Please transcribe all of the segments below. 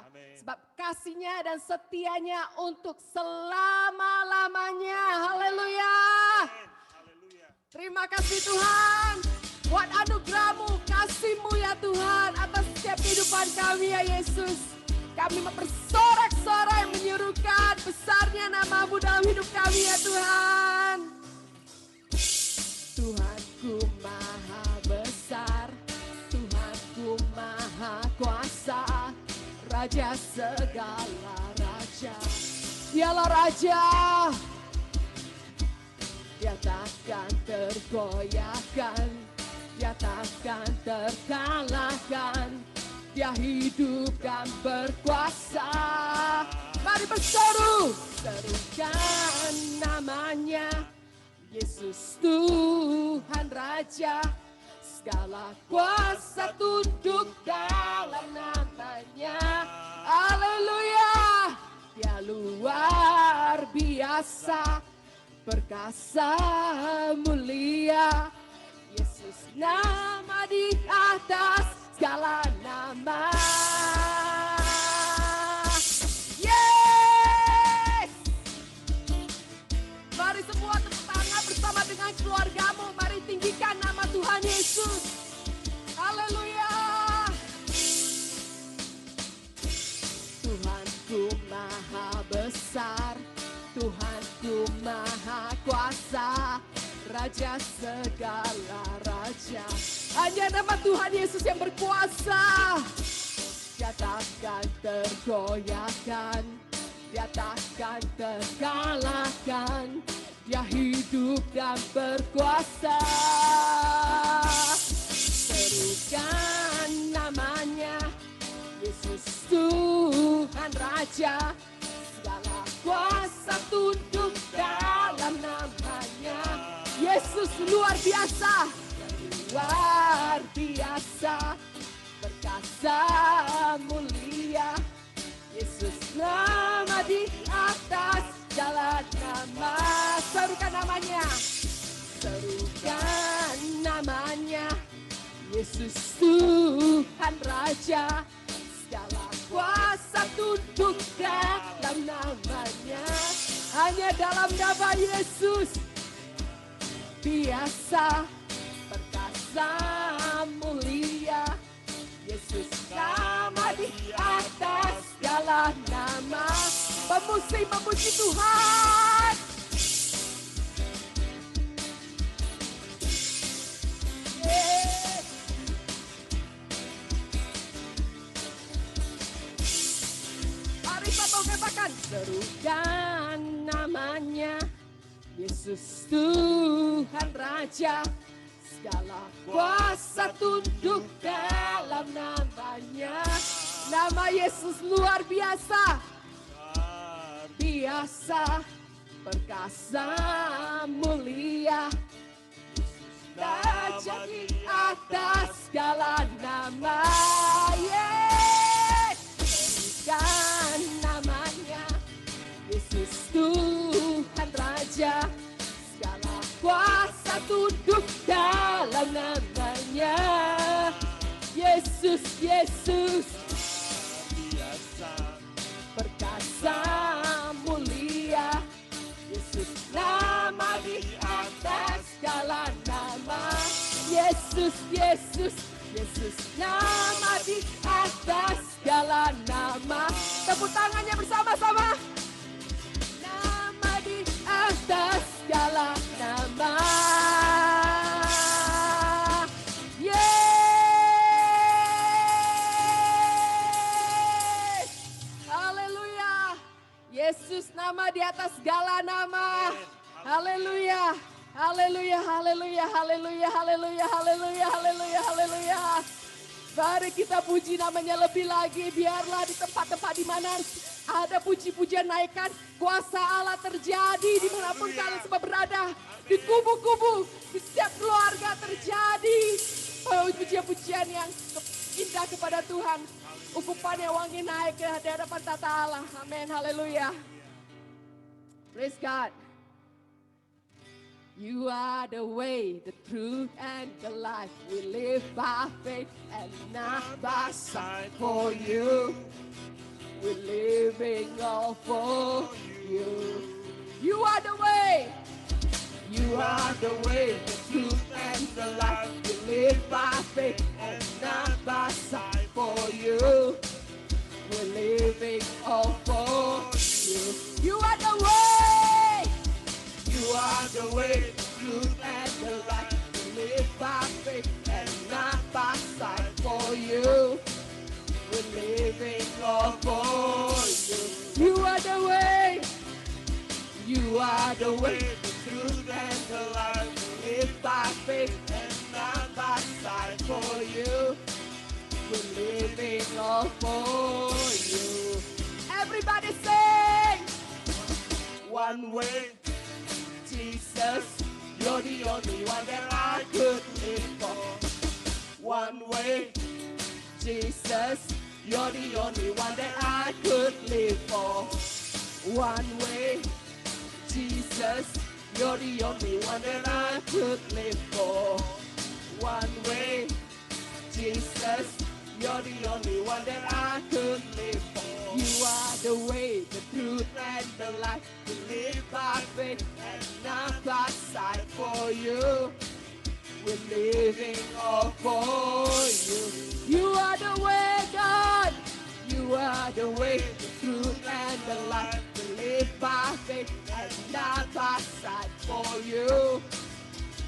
Amin. Sebab kasihnya dan setianya untuk selama-lamanya. Haleluya. Haleluya. Terima kasih Tuhan. Buat anugerah-Mu, kasih-Mu ya Tuhan atas setiap kehidupan kami ya Yesus. Kami bersorak-sorai yang menyuruhkan besarnya nama-Mu dalam hidup kami ya Tuhan. Tuhanku maha besar, Tuhanku maha kuasa, Raja segala raja. Dialah Raja, Dia takkan tergoyahkan, Dia takkan terkalahkan, Dia hidup dan berkuasa. Mari berseru, serukan namanya, Yesus Tuhan Raja. Segala kuasa tunduk dalam namanya. Haleluya. Dia luar biasa, perkasa mulia. Yesus nama di atas segala nama. Yes. Mari semua tepuk tangan bersama dengan keluargamu. Mari tinggikan nama Tuhan Yesus. Haleluya. Tuhanku maha besar, Tuhanku maha kuasa, Raja segala raja. Hanya nama Tuhan Yesus yang berkuasa. Dia takkan tergoyahkan, Dia takkan terkalahkan, Dia hidup dan berkuasa. Serukan namanya, Yesus Tuhan Raja. Segala kuasa tunduk dalam namanya. Yesus luar biasa, luar biasa, perkasa mulia. Yesus nama di atas segala nama. Serukan namanya, serukan namanya, Yesus Tuhan Raja. Segala kuasa tunduk dalam namanya. Hanya dalam nama Yesus. Biasa, perkasa mulia. Yesus nama di atas segala nama. Pemusim memuji Tuhan. Yes. Mari kita katakan, serukan namanya, Yesus Tuhan Raja. Segala kuasa tunduk dalam namanya. Nama Yesus luar biasa, biasa, perkasa mulia. Raja di atas segala nama. Yes. Serukan namanya, Yesus Tuhan Raja. Segala kuasa tunduk dalam namanya. Yesus, Yesus, Biasa. perkasa mulia. Yesus nama di atas segala nama. Yesus, Yesus, Yesus nama di atas segala nama. Tepuk tangannya bersama-sama. Nama di atas segala nama. Yes. Haleluya. Yesus nama di atas segala nama. Haleluya. Haleluya, haleluya, haleluya, haleluya, haleluya, haleluya, haleluya. Mari kita puji namanya lebih lagi. Biarlah di tempat-tempat di mana ada puji-pujian naikkan. Kuasa Allah terjadi dimanapun kalian semua berada. Di kubu-kubu, di setiap keluarga terjadi. Pujian-pujian yang indah kepada Tuhan. Ukupan yang wangi naik ke hadapan tata Allah. Amin, haleluya. Praise God. You are the way, the truth, and the life. We live by faith and not by sight. For you, we're living all for you. You are the way. You are the way, the truth, and the life. We live by faith and not by sight. For you, we're living all for you. You are the way. You are the way, the truth, and the life. We live by faith and not by sight. For you, we're living all for you. You are the way. You are the way, the truth, and the life. We live by faith and not by sight. For you, we're living all for you. Everybody sing. One way, Jesus, you're the only one that I could live for. One way, Jesus, you're the only one that I could live for. One way, Jesus, you're the only one that I could live for. One way, Jesus, you're the only one that I could live for. You are the way, the truth, and the life. To live by faith and not by sight. For you, we're living all for you. You are the way, God. You are the way, the truth, and the life. To live by faith and not by sight. For you,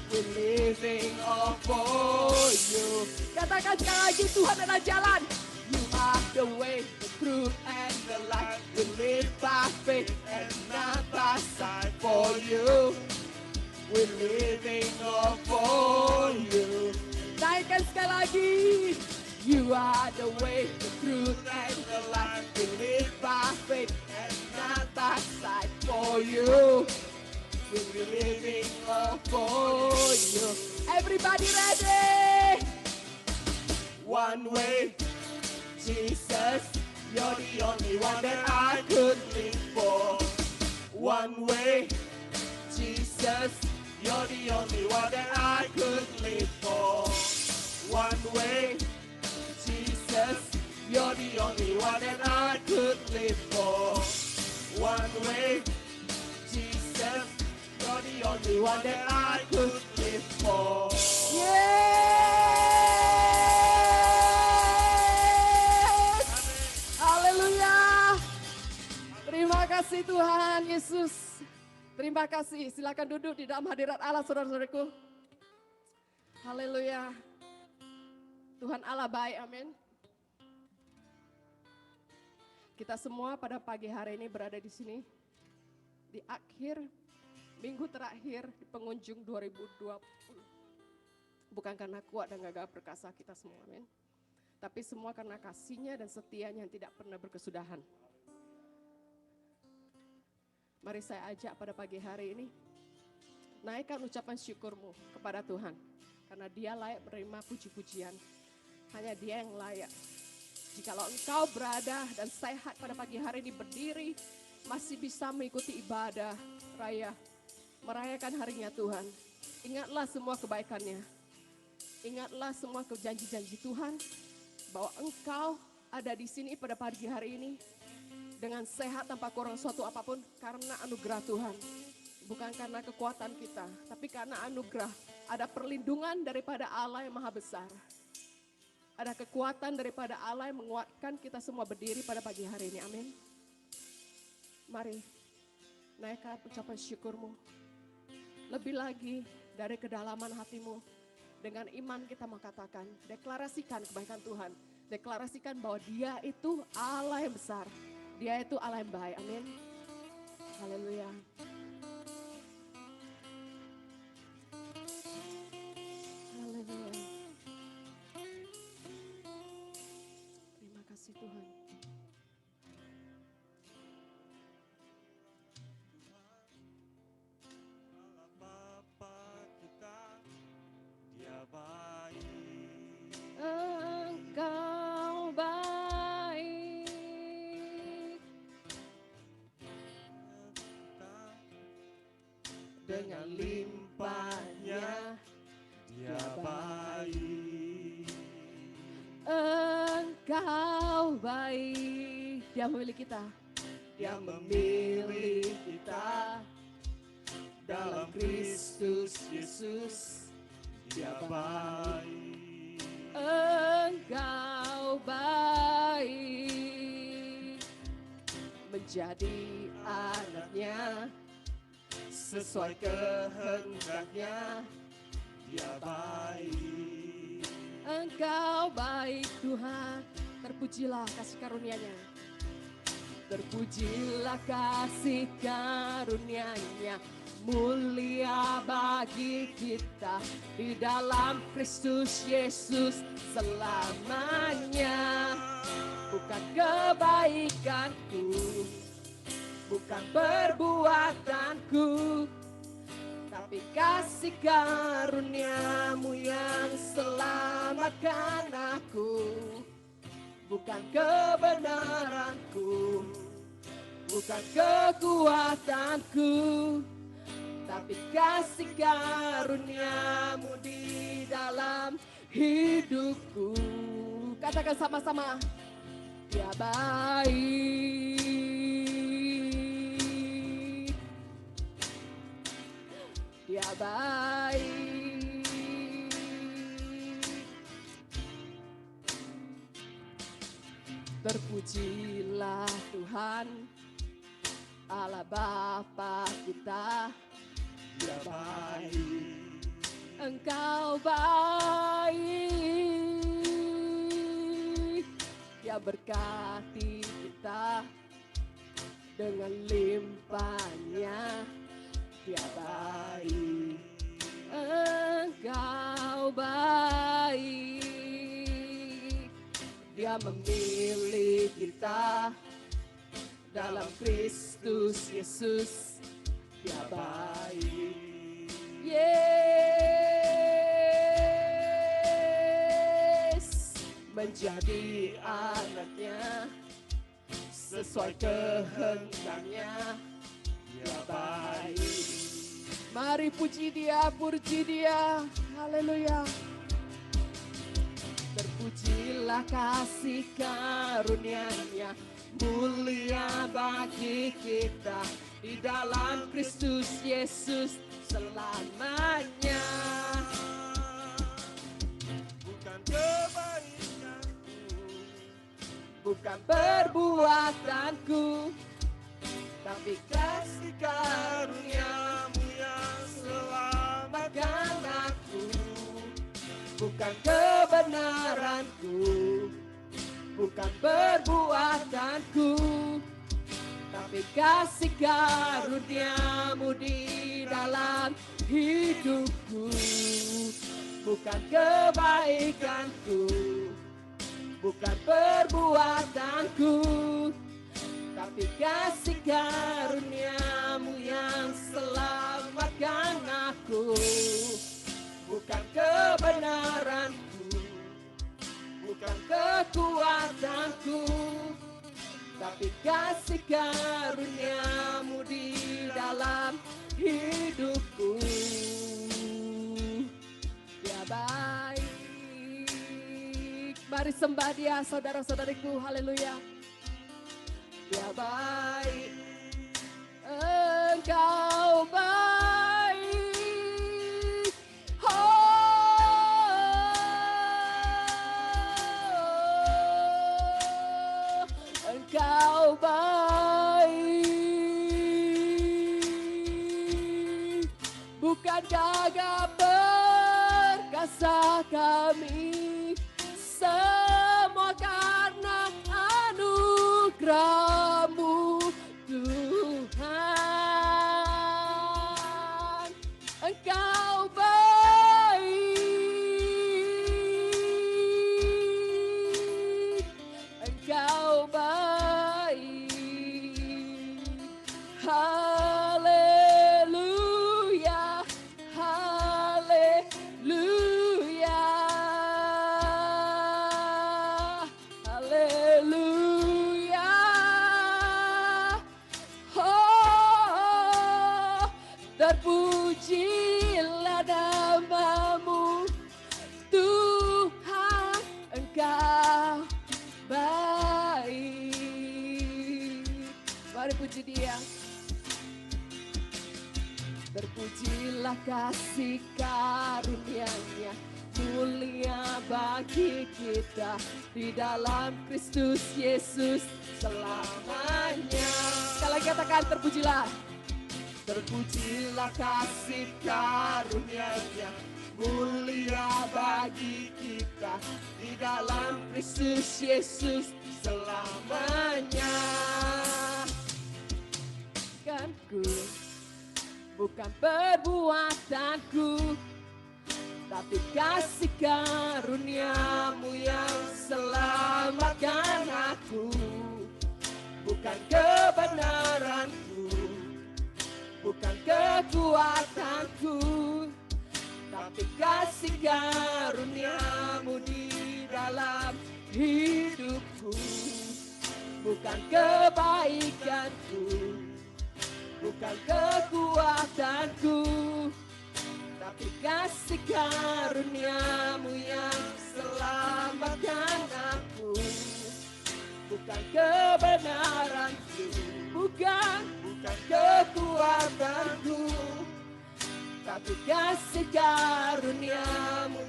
we're living all for you. Katakan sekali lagi, Tuhan adalah jalan. You are the way, the truth, and the life. We live by faith and not by sight. For you, we're living all for you. Naikkan sekali lagi. You are the way, the truth, and the life. We live by faith and not by sight. For you, we're living all for you. Everybody ready? One way, Jesus, you're the only one that I could live for. One way, Jesus, you're the only one that I could live for. One way, Jesus, you're the only one that I could live for. One way, Jesus, you're the only one that I could live for. Yes! Haleluya! Terima kasih Tuhan Yesus. Terima kasih. Silakan duduk di dalam hadirat Allah, saudara-saudaraku. Haleluya. Tuhan Allah baik, amin. Kita semua pada pagi hari ini berada di sini. Di akhir minggu terakhir di pengunjung 2020. Bukan karena kuat dan gagah perkasa kita semua, amin. Tapi semua karena kasihnya dan setianya yang tidak pernah berkesudahan. Mari saya ajak pada pagi hari ini, naikkan ucapan syukurmu kepada Tuhan. Karena dia layak menerima puji-pujian. Hanya dia yang layak. Jikalau engkau berada dan sehat pada pagi hari ini berdiri, masih bisa mengikuti ibadah raya, merayakan harinya Tuhan. Ingatlah semua kebaikannya. Ingatlah semua janji-janji Tuhan, bahwa engkau ada di sini pada pagi hari ini, dengan sehat tanpa kurang suatu apapun karena anugerah Tuhan. Bukan karena kekuatan kita, tapi karena anugerah. Ada perlindungan daripada Allah yang maha besar. Ada kekuatan daripada Allah yang menguatkan kita semua berdiri pada pagi hari ini. Amin. Mari naikkan ucapan syukurmu. Lebih lagi dari kedalaman hatimu. Dengan iman kita mengatakan, deklarasikan kebaikan Tuhan. Deklarasikan bahwa dia itu Allah yang besar. Dia itu Allah yang baik. Amin. Haleluya. Haleluya. Terima kasih Tuhan. Allah Bapa kita, Dia baik. Engkau baik. Dengan dengan limpahnya Dia baik. Engkau baik. Dia memilih kita. Dia memilih kita dalam Kristus Yesus. Dia baik. Engkau baik. Menjadi anaknya Sesuai kehendaknya Dia baik. Engkau baik Tuhan. Terpujilah kasih karunia-Nya. Terpujilah kasih karunia-Nya, mulia bagi kita di dalam Kristus Yesus selamanya. Bukan kebaikanku, bukan perbuatanku, tapi kasih karunia-Mu yang selamatkan aku. Bukan kebenaranku, bukan kekuatanku, tapi kasih karunia-Mu di dalam hidupku. Katakan sama-sama, Dia baik, Dia baik. Terpujilah Tuhan, Allah Bapa kita. Dia baik. Engkau baik. Dia berkati kita dengan limpahnya. Dia baik. Engkau baik. Dia memilih kita dalam Kristus Yesus. Dia baik. Yes, menjadi anaknya sesuai kehendaknya. Dia baik. Mari puji Dia, puji Dia. Haleluya. Terpujilah kasih karunia-Nya, mulia bagi kita di dalam Kristus Yesus selamanya. Bukan kebaikanku, Bukan perbuatanku, tapi kasih karunia-Mu yang selamatkan aku. Bukan kebenaranku, bukan perbuatanku, tapi kasih karunia-Mu di dalam hidupku. Bukan kebaikanku, bukan perbuatanku, tapi kasih karunia-Mu yang selamatkan aku. Bukan kebenaranku, bukan kekuatanku, tapi kasih karunia-Mu di dalam hidupku. Dia baik. Mari sembah Dia, saudara-saudariku. Haleluya. Dia baik. Engkau baik. Engkau baik. Bukan gagah perkasa kami, semua karena anugerah-Mu Tuhan. Engkau baik. Engkau baik. Haleluya. Haleluya. Mari puji Dia. Terpujilah kasih karunia-Nya, mulia bagi kita di dalam Kristus Yesus selamanya. Sekali lagi katakan terpujilah. Terpujilah kasih karunia-Nya, mulia bagi kita di dalam Kristus Yesus selamanya. Bukan perbuatanku, tapi kasih karunia-Mu yang selamatkan aku. Bukan kebenaranku, bukan kekuatanku, tapi kasih karunia-Mu di dalam hidupku. Bukan kebaikanku, bukan kekuatanku, tapi kasih karunia-Mu yang selamatkan aku. Bukan kebenaranku, bukan kekuatanku, tapi kasih karunia-Mu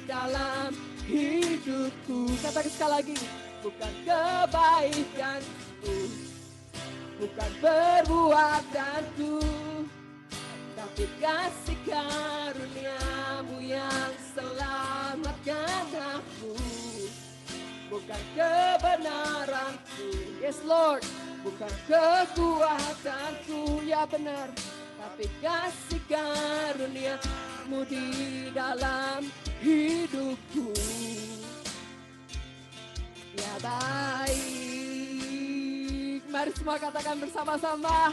dalam hidupku. Katakan sekali lagi, bukan kebaikanku, bukan perbuatanku, tapi kasih karunia-Mu yang selamatkan aku. Bukan kebenaranku, yes Lord, bukan kekuatanku, ya benar, tapi kasih karunia-Mu di dalam hidupku. Ya baik, mari semua katakan bersama-sama.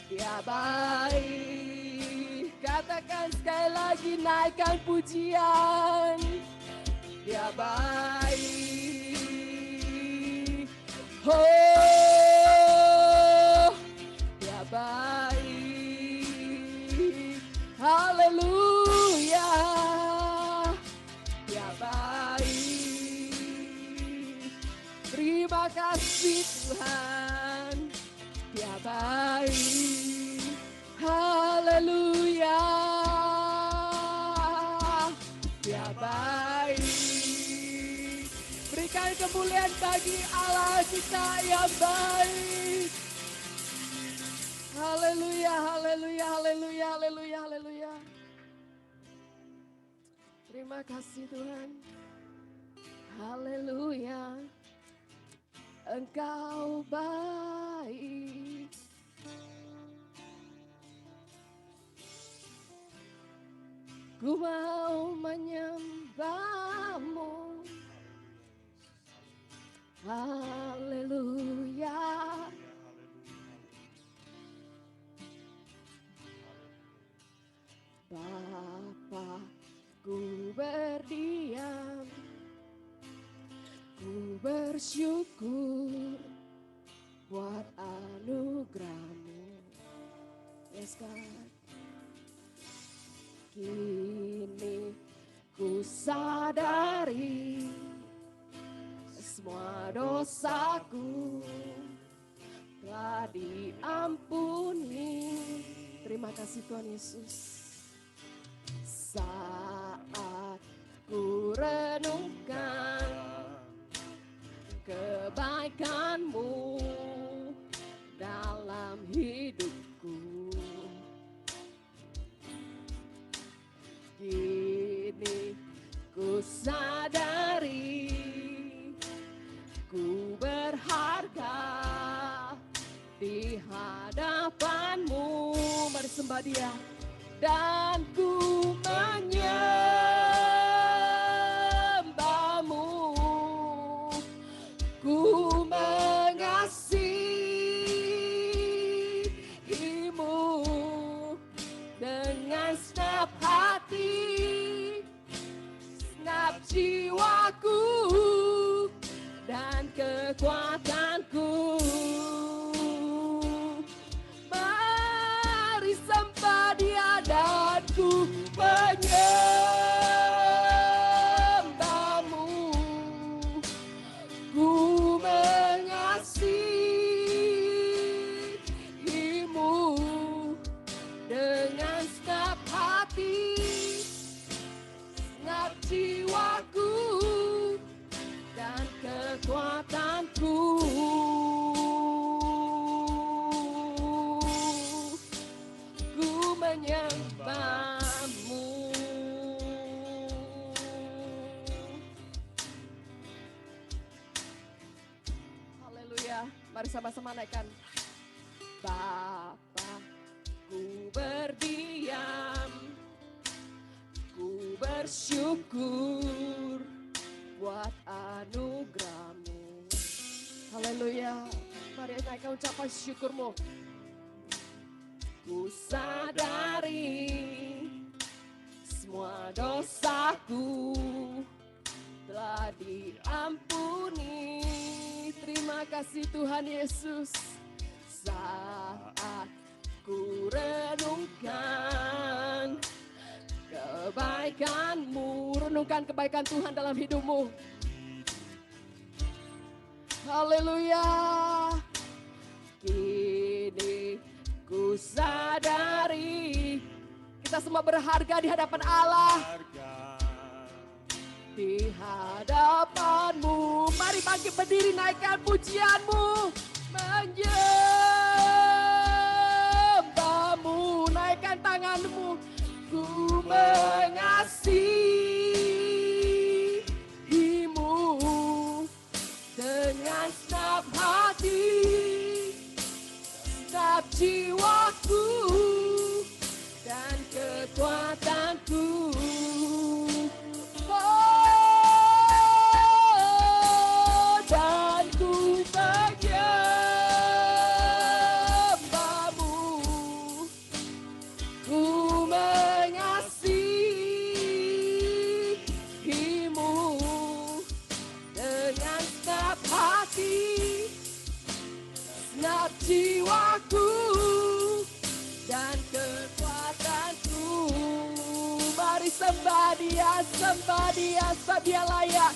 Ya baik, katakan sekali lagi, naikkan pujian. Ya baik, oh, ya baik, haleluya, ya baik, terima kasih Tuhan, ya baik, haleluya, ya baik. Berikan kemuliaan bagi Allah kita yang baik. Haleluya, haleluya, haleluya, haleluya, haleluya. Terima kasih Tuhan. Haleluya. Engkau baik. Ku mau menyembah-Mu. Haleluya. Bapa, ku berdiam, ku bersyukur buat anugerah-Mu. Yes God. Kini ku sadari semua dosaku telah diampuni. Terima kasih Tuhan Yesus. Saat ku renungkan kebaikan-Mu dalam hidupku, kini ku sadari ku berharga di hadapan-Mu. Mari sembah Dia. Dan ku menyembah-Mu, ku mengasihi-Mu dengan segenap hati, segenap jiwaku dan kekuatanku. Mari sembah Dia dan ku menyembah-Mu, ku mengasihi kekuatanku. Ku menyembahmu. Haleluya. Mari sama-sama naikkan. Bapa, ku berdiam, ku bersyukur buat anugerah-Mu. Haleluya. Mari naikkan ucapan syukurmu. Ku sadari semua dosaku telah diampuni. Terima kasih Tuhan Yesus. Saat ku renungkan kebaikan-Mu, renungkan kebaikan Tuhan dalam hidupmu. Haleluya. Kini ku sadari kita semua berharga di hadapan Allah. Di hadapan-Mu, mari bangkit berdiri, naikkan pujian-Mu. Menyembah-Mu, naikkan tangan-Mu. Ku mengasihi-Mu dengan segenap hati, segenap jiwaku dan kekuatanku. Dan ku menyembah-Mu. Ku mengasihi-Mu dengan segenap hati, segenap jiwaku dan kekuatanku. Mari sembah Dia, sebab Dia layak.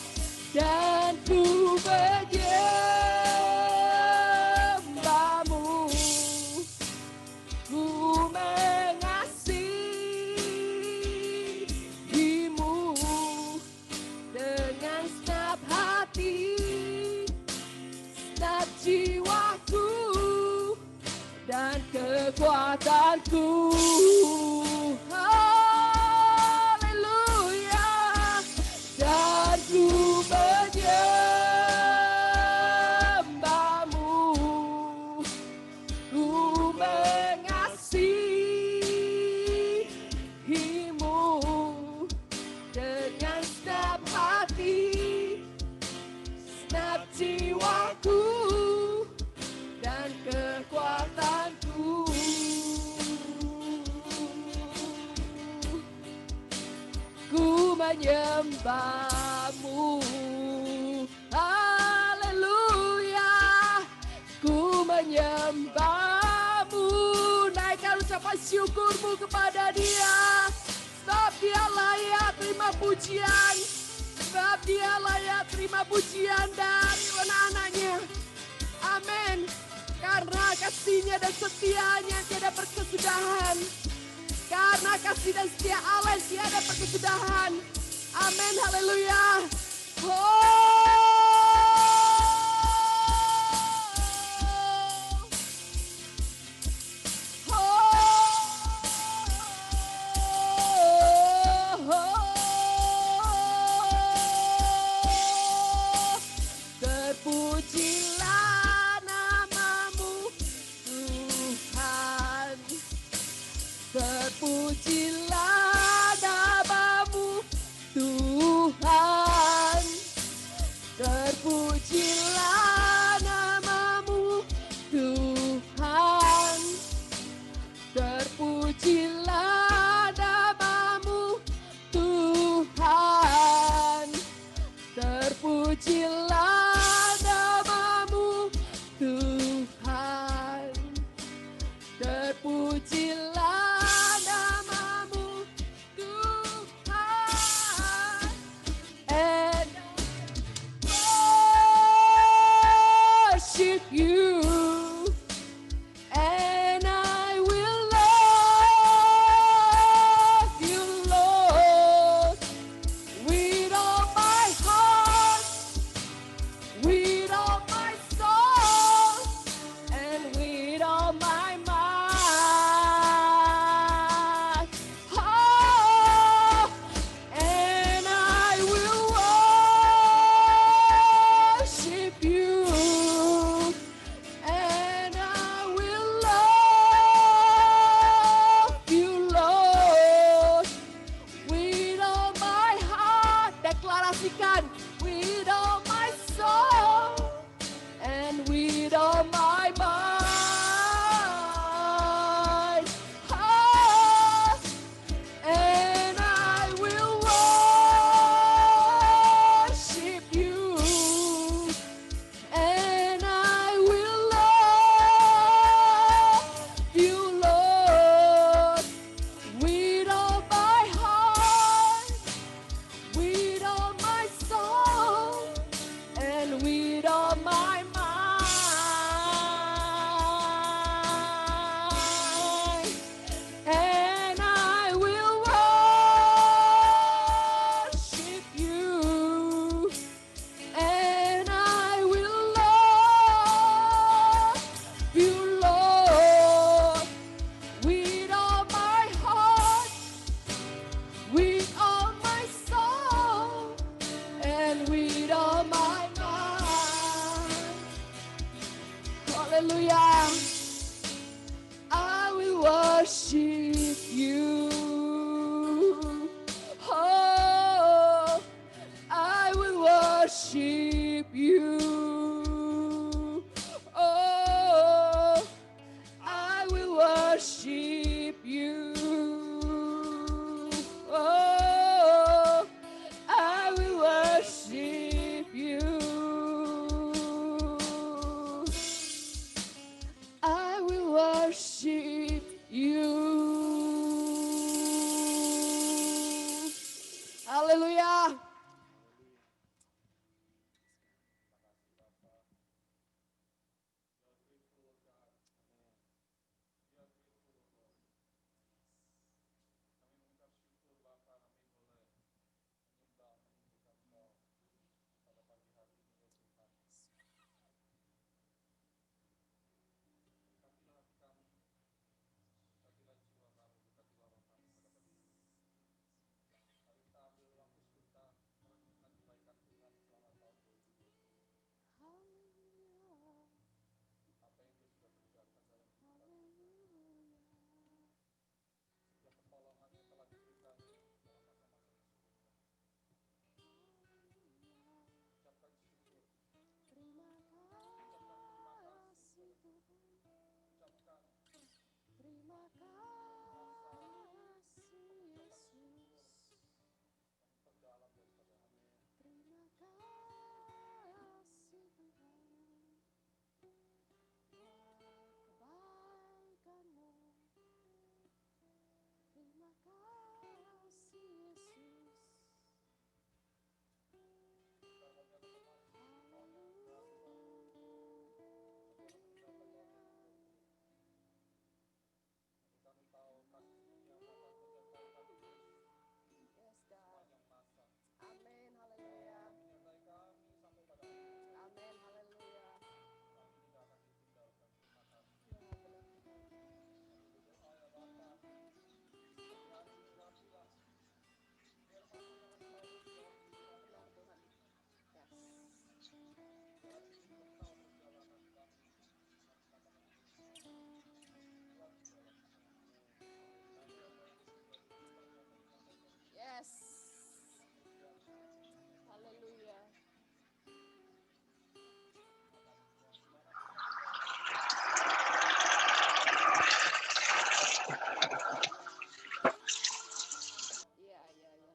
Dan ku menyembah-Mu. Ku mengasihi-Mu dengan segenap hati, segenap jiwaku dan kekuatanku. Haleluya. Dan ku menyembah-Mu. Ku mengasihi-Mu dengan segenap hati, segenap jiwaku dan kekuatanku. Ku menyembah-Mu. Haleluya. Ku menyembah-Mu. Naikkan ucapan syukurmu kepada Dia. Sebab Dia layak terima pujian. Sebab Dia layak terima pujian dari anak-anaknya. Amin. Karena kasih-Nya dan setia-Nya tiada berkesudahan. Karena kasih dan setia Allah tiada berkesudahan. Amin. Haleluya. Terpujilah nama-Mu Tuhan. Terpujilah nama-Mu Tuhan. Terpujilah nama-Mu Tuhan. Terpujilah nama-Mu Tuhan. Terpujilah nama-Mu Tuhan. Terpujilah nama-Mu Tuhan. And I worship You. And I will love You, Lord, with all my heart, with all Hallelujah. I will worship you. Oh, I will worship you. Oh, I will worship you. Oh, I will worship you. I will worship you. Haleluya. Terima kasih Yesus. Terima kasih Tuhan. Kebaikanmu. Terima kasih Yesus. Yes, God. Amin, haleluya. Amin, haleluya. Ya, benar Tuhan. Benar Tuhan. Yes. Haleluya. Iya, iya, iya.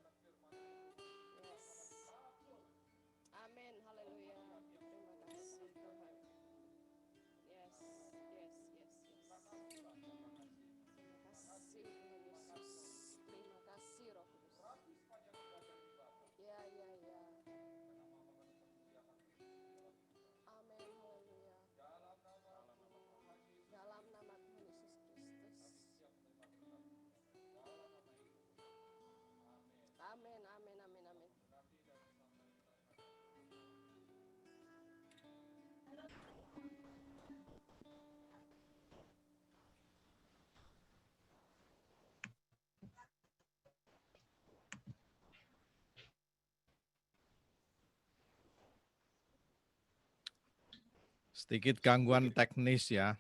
Yes. Amin, haleluya. Terima kasih Tuhan. Yes, yes, yes, yes. Terima kasih Tuhan Yesus. Terima kasih Roh Kudus. Ya, ya, ya. Amin, haleluya. Dalam nama Tuhan Yesus Kristus. Amin, amin, amin, amin. Sedikit gangguan teknis ya.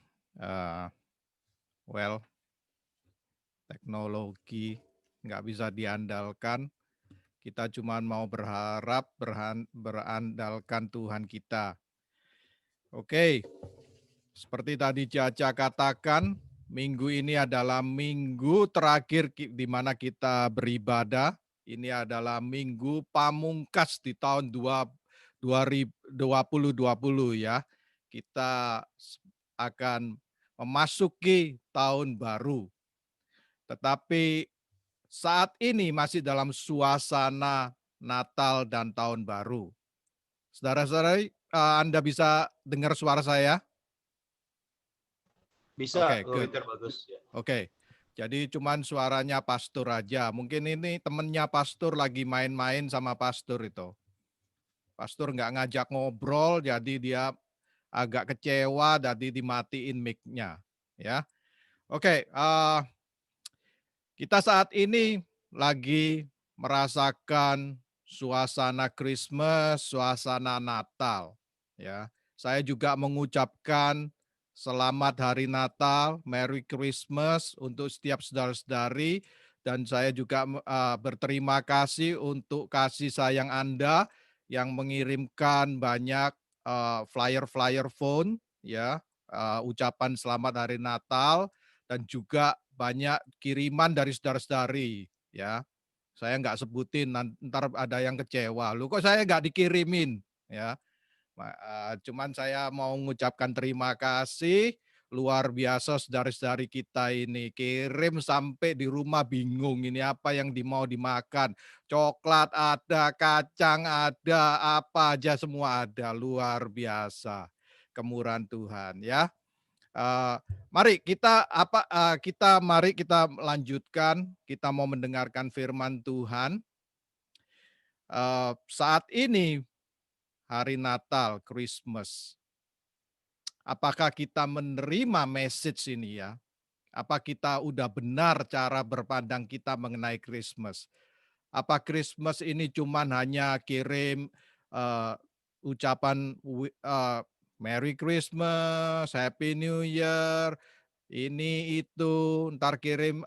Teknologi nggak bisa diandalkan. Kita cuma mau berharap berandalkan Tuhan kita. Oke, seperti tadi Caca katakan, minggu ini adalah minggu terakhir di mana kita beribadah. Ini adalah minggu pamungkas di tahun 2020 ya. Kita akan memasuki tahun baru. Tetapi saat ini masih dalam suasana Natal dan tahun baru. Saudara-saudari, Anda bisa dengar suara saya? Bisa, Oke, good. bagus. Ya. Oke, jadi cuman suaranya pastor aja. Mungkin ini temennya pastor lagi main-main sama pastor itu. Pastor nggak ngajak ngobrol, jadi dia agak kecewa, jadi dimatiin mic-nya. Ya, oke. Kita saat ini lagi merasakan suasana Christmas, suasana Natal. Ya, saya juga mengucapkan Selamat Hari Natal, Merry Christmas untuk setiap saudara-saudari. Dan saya juga berterima kasih untuk kasih sayang Anda yang mengirimkan banyak flyer-flyer phone, ya, ucapan selamat Hari Natal, dan juga banyak kiriman dari saudara-saudari, ya. Saya nggak sebutin, ntar ada yang kecewa. Lu kok saya nggak dikirimin, ya. Cuman saya mau mengucapkan terima kasih luar biasa saudara-saudari kita ini. Kirim sampai di rumah bingung ini apa yang mau dimakan. Coklat ada, kacang ada, apa aja semua ada. Luar biasa kemurahan Tuhan ya. Mari kita lanjutkan. Kita mau mendengarkan firman Tuhan. Saat ini hari Natal, Christmas. Apakah kita menerima message ini ya? Apa kita udah benar cara berpandang kita mengenai Christmas? Apa Christmas ini cuman hanya kirim ucapan Merry Christmas, Happy New Year, ini itu, ntar kirim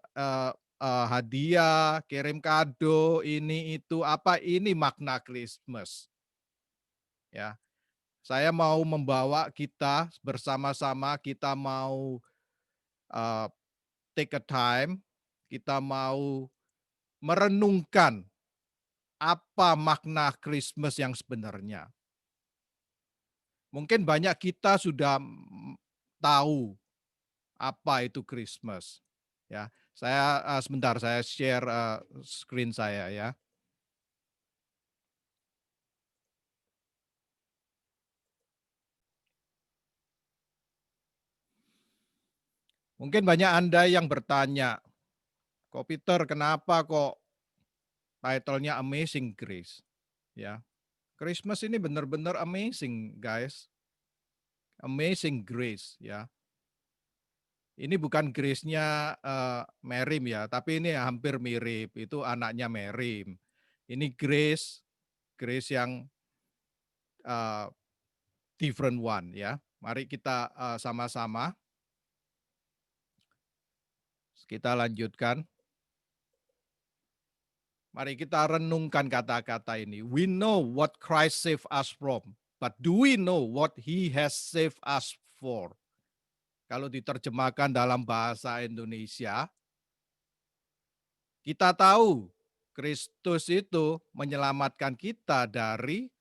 hadiah, kirim kado, ini itu, apa ini makna Christmas? Ya, saya mau membawa kita bersama-sama, kita mau take a time, kita mau merenungkan apa makna Christmas yang sebenarnya. Mungkin banyak kita sudah tahu apa itu Christmas. Ya, saya sebentar saya share screen saya ya. Mungkin banyak Anda yang bertanya, kok Peter kenapa kok title-nya Amazing Grace? Ya, Christmas ini benar-benar amazing, guys. Amazing Grace, ya. Ini bukan Grace-nya Merim ya, tapi ini hampir mirip. Itu anaknya Merim. Ini Grace, Grace yang different one ya. Mari kita sama-sama kita lanjutkan. Mari kita renungkan kata-kata ini. We know what Christ saved us from, but do we know what He has saved us for? Kalau diterjemahkan dalam bahasa Indonesia, kita tahu Kristus itu menyelamatkan kita dari,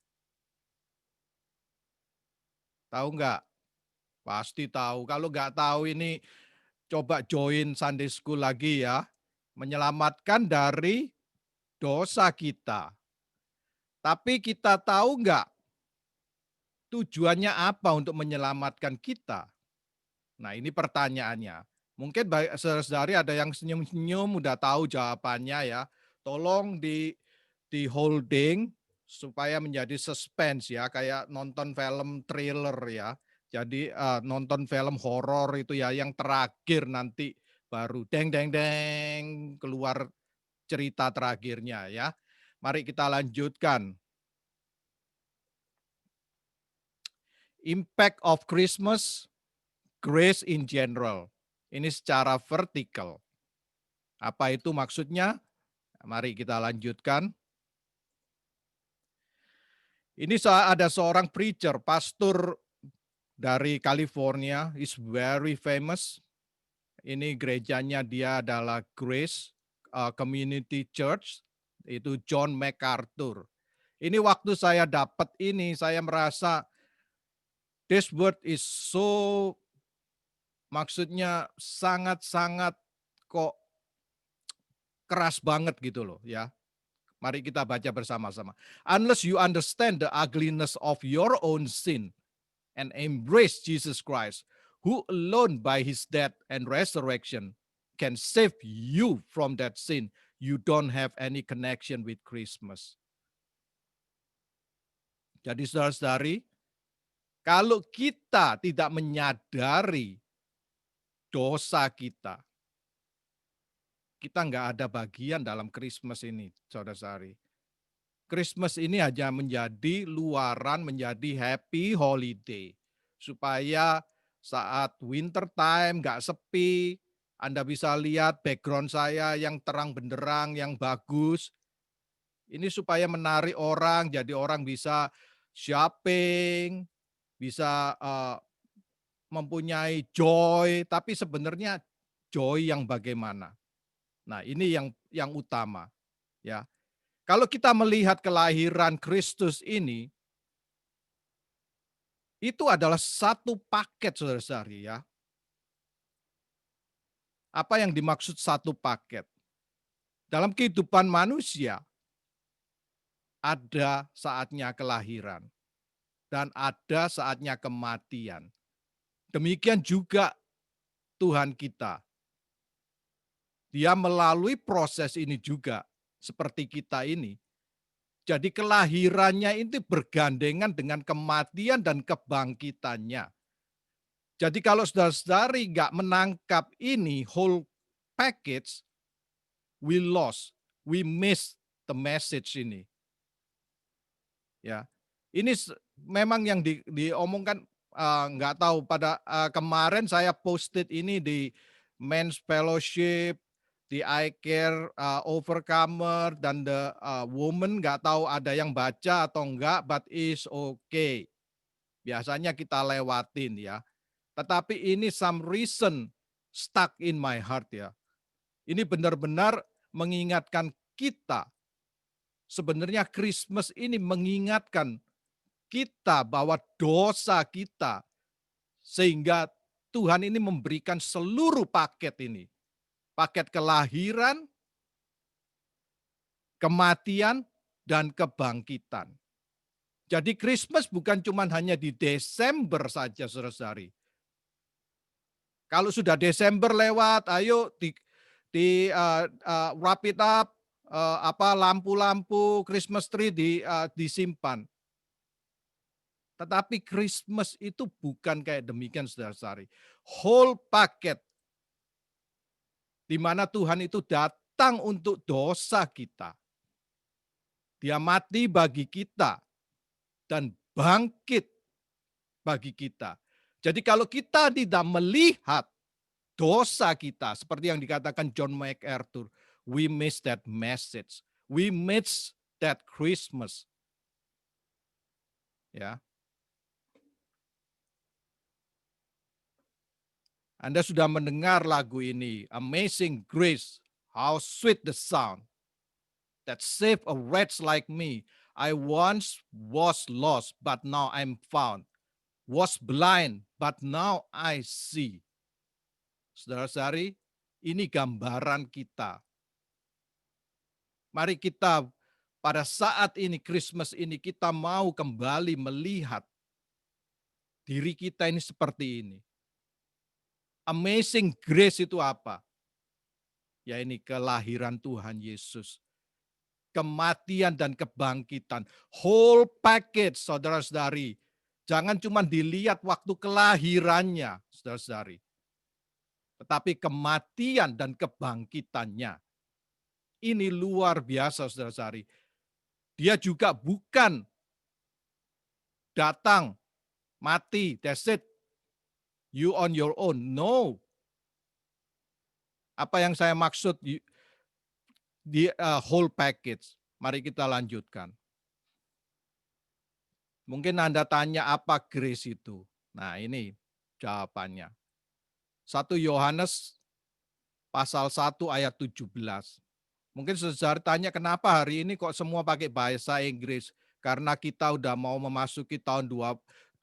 tahu nggak? Pasti tahu. Kalau nggak tahu ini coba join Sunday School lagi ya. Menyelamatkan dari dosa kita. Tapi kita tahu nggak tujuannya apa untuk menyelamatkan kita? Nah ini pertanyaannya. Mungkin saudara-saudari ada yang senyum-senyum udah tahu jawabannya ya. Tolong di holding supaya menjadi suspense ya, kayak nonton film thriller ya. Jadi nonton film horor itu ya yang terakhir nanti baru deng deng deng keluar cerita terakhirnya ya. Mari kita lanjutkan. Impact of Christmas, grace in general. Ini secara vertikal. Apa itu maksudnya? Mari kita lanjutkan. Ini ada seorang preacher, pastor dari California, is very famous. Ini gerejanya dia adalah Grace Community Church, itu John MacArthur. Ini waktu saya dapat ini, saya merasa this word is so, maksudnya sangat-sangat kok keras banget gitu loh ya. Mari kita baca bersama-sama. Unless you understand the ugliness of your own sin and embrace Jesus Christ, who alone by his death and resurrection can save you from that sin, you don't have any connection with Christmas. Jadi saudara-saudari, kalau kita tidak menyadari dosa kita nggak ada bagian dalam Christmas ini, saudara-saudari. Christmas ini hanya menjadi luaran, menjadi happy holiday. Supaya saat winter time, nggak sepi. Anda bisa lihat background saya yang terang benderang, yang bagus. Ini supaya menarik orang, jadi orang bisa shopping, bisa mempunyai joy, tapi sebenarnya joy yang bagaimana? Nah, ini yang utama, ya. Kalau kita melihat kelahiran Kristus ini, itu adalah satu paket, saudara-saudari, ya. Apa yang dimaksud satu paket? Dalam kehidupan manusia, ada saatnya kelahiran dan ada saatnya kematian. Demikian juga Tuhan kita. Dia melalui proses ini juga, seperti kita ini. Jadi kelahirannya itu bergandengan dengan kematian dan kebangkitannya. Jadi kalau saudara-saudari nggak menangkap ini whole package, we lost, we miss the message ini. Ya, ini memang yang diomongkan nggak tahu pada kemarin saya posted ini di Men's Fellowship, di I Care Overcomer dan the Woman, nggak tahu ada yang baca atau enggak, but is okay. Biasanya kita lewatin ya. Tetapi ini some reason stuck in my heart ya. Ini benar-benar mengingatkan kita. Sebenarnya Christmas ini mengingatkan kita bahwa dosa kita, sehingga Tuhan ini memberikan seluruh paket ini. Paket kelahiran, kematian, dan kebangkitan. Jadi Christmas bukan cuma hanya di Desember saja, saudara-saudari. Kalau sudah Desember lewat, ayo wrap it up, lampu-lampu Christmas tree disimpan. Tetapi Christmas itu bukan kayak demikian, saudara-saudari. Whole packet, di mana Tuhan itu datang untuk dosa kita. Dia mati bagi kita dan bangkit bagi kita. Jadi kalau kita tidak melihat dosa kita, seperti yang dikatakan John MacArthur, we miss that message. We miss that Christmas. Ya. Anda sudah mendengar lagu ini, Amazing Grace, how sweet the sound that saved a wretch like me. I once was lost, but now I'm found. Was blind, but now I see. Saudara-saudari, ini gambaran kita. Mari kita pada saat ini, Christmas ini, kita mau kembali melihat diri kita ini seperti ini. Amazing grace itu apa? Ya ini kelahiran Tuhan Yesus. Kematian dan kebangkitan. Whole package, saudara-saudari. Jangan cuma dilihat waktu kelahirannya, saudara-saudari. Tetapi kematian dan kebangkitannya. Ini luar biasa, saudara-saudari. Dia juga bukan datang, mati, that's it. You on your own. No. Apa yang saya maksud di whole package. Mari kita lanjutkan. Mungkin Anda tanya apa grace itu. Nah ini jawabannya. 1 Yohanes pasal 1 ayat 17. Mungkin saudara tanya kenapa hari ini kok semua pakai bahasa Inggris. Karena kita udah mau memasuki tahun 2021,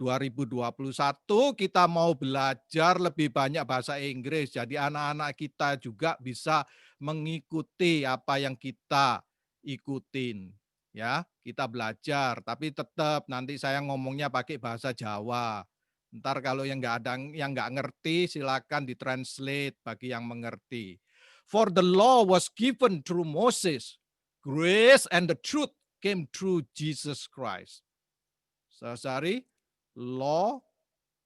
kita mau belajar lebih banyak bahasa Inggris. Jadi anak-anak kita juga bisa mengikuti apa yang kita ikutin. Ya, kita belajar, tapi tetap nanti saya ngomongnya pakai bahasa Jawa. Ntar kalau yang nggak ngerti, silakan ditranslate bagi yang mengerti. For the law was given through Moses, grace and the truth came through Jesus Christ. Saudari, law,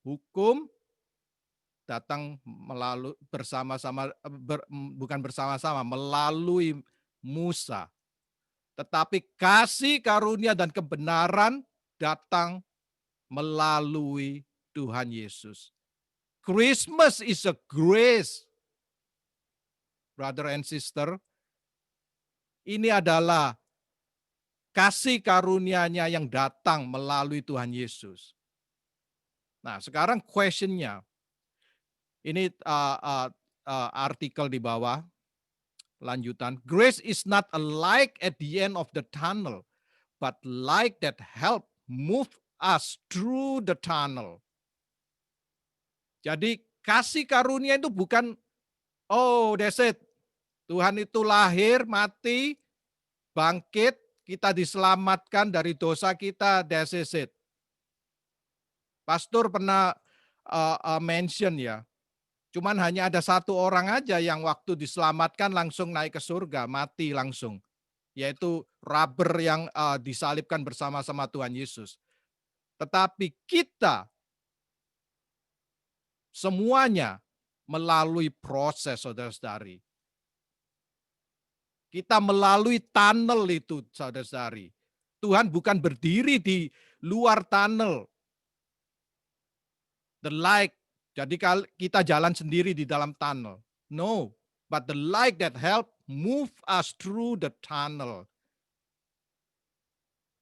hukum datang melalui melalui Musa. Tetapi kasih karunia dan kebenaran datang melalui Tuhan Yesus. Christmas is a grace. Brother and sister, ini adalah kasih karunia-Nya yang datang melalui Tuhan Yesus. Nah, sekarang question-nya, ini artikel di bawah, lanjutan. Grace is not a light at the end of the tunnel, but light that help move us through the tunnel. Jadi kasih karunia itu bukan, oh that's it. Tuhan itu lahir, mati, bangkit, kita diselamatkan dari dosa kita, that's it. Pastor pernah mention ya, cuman hanya ada satu orang aja yang waktu diselamatkan langsung naik ke surga, mati langsung. Yaitu rubber yang disalibkan bersama-sama Tuhan Yesus. Tetapi kita semuanya melalui proses, saudara-saudari. Kita melalui tunnel itu, saudara-saudari. Tuhan bukan berdiri di luar tunnel. The light, jadi kita jalan sendiri di dalam tunnel. No, but the light that help move us through the tunnel.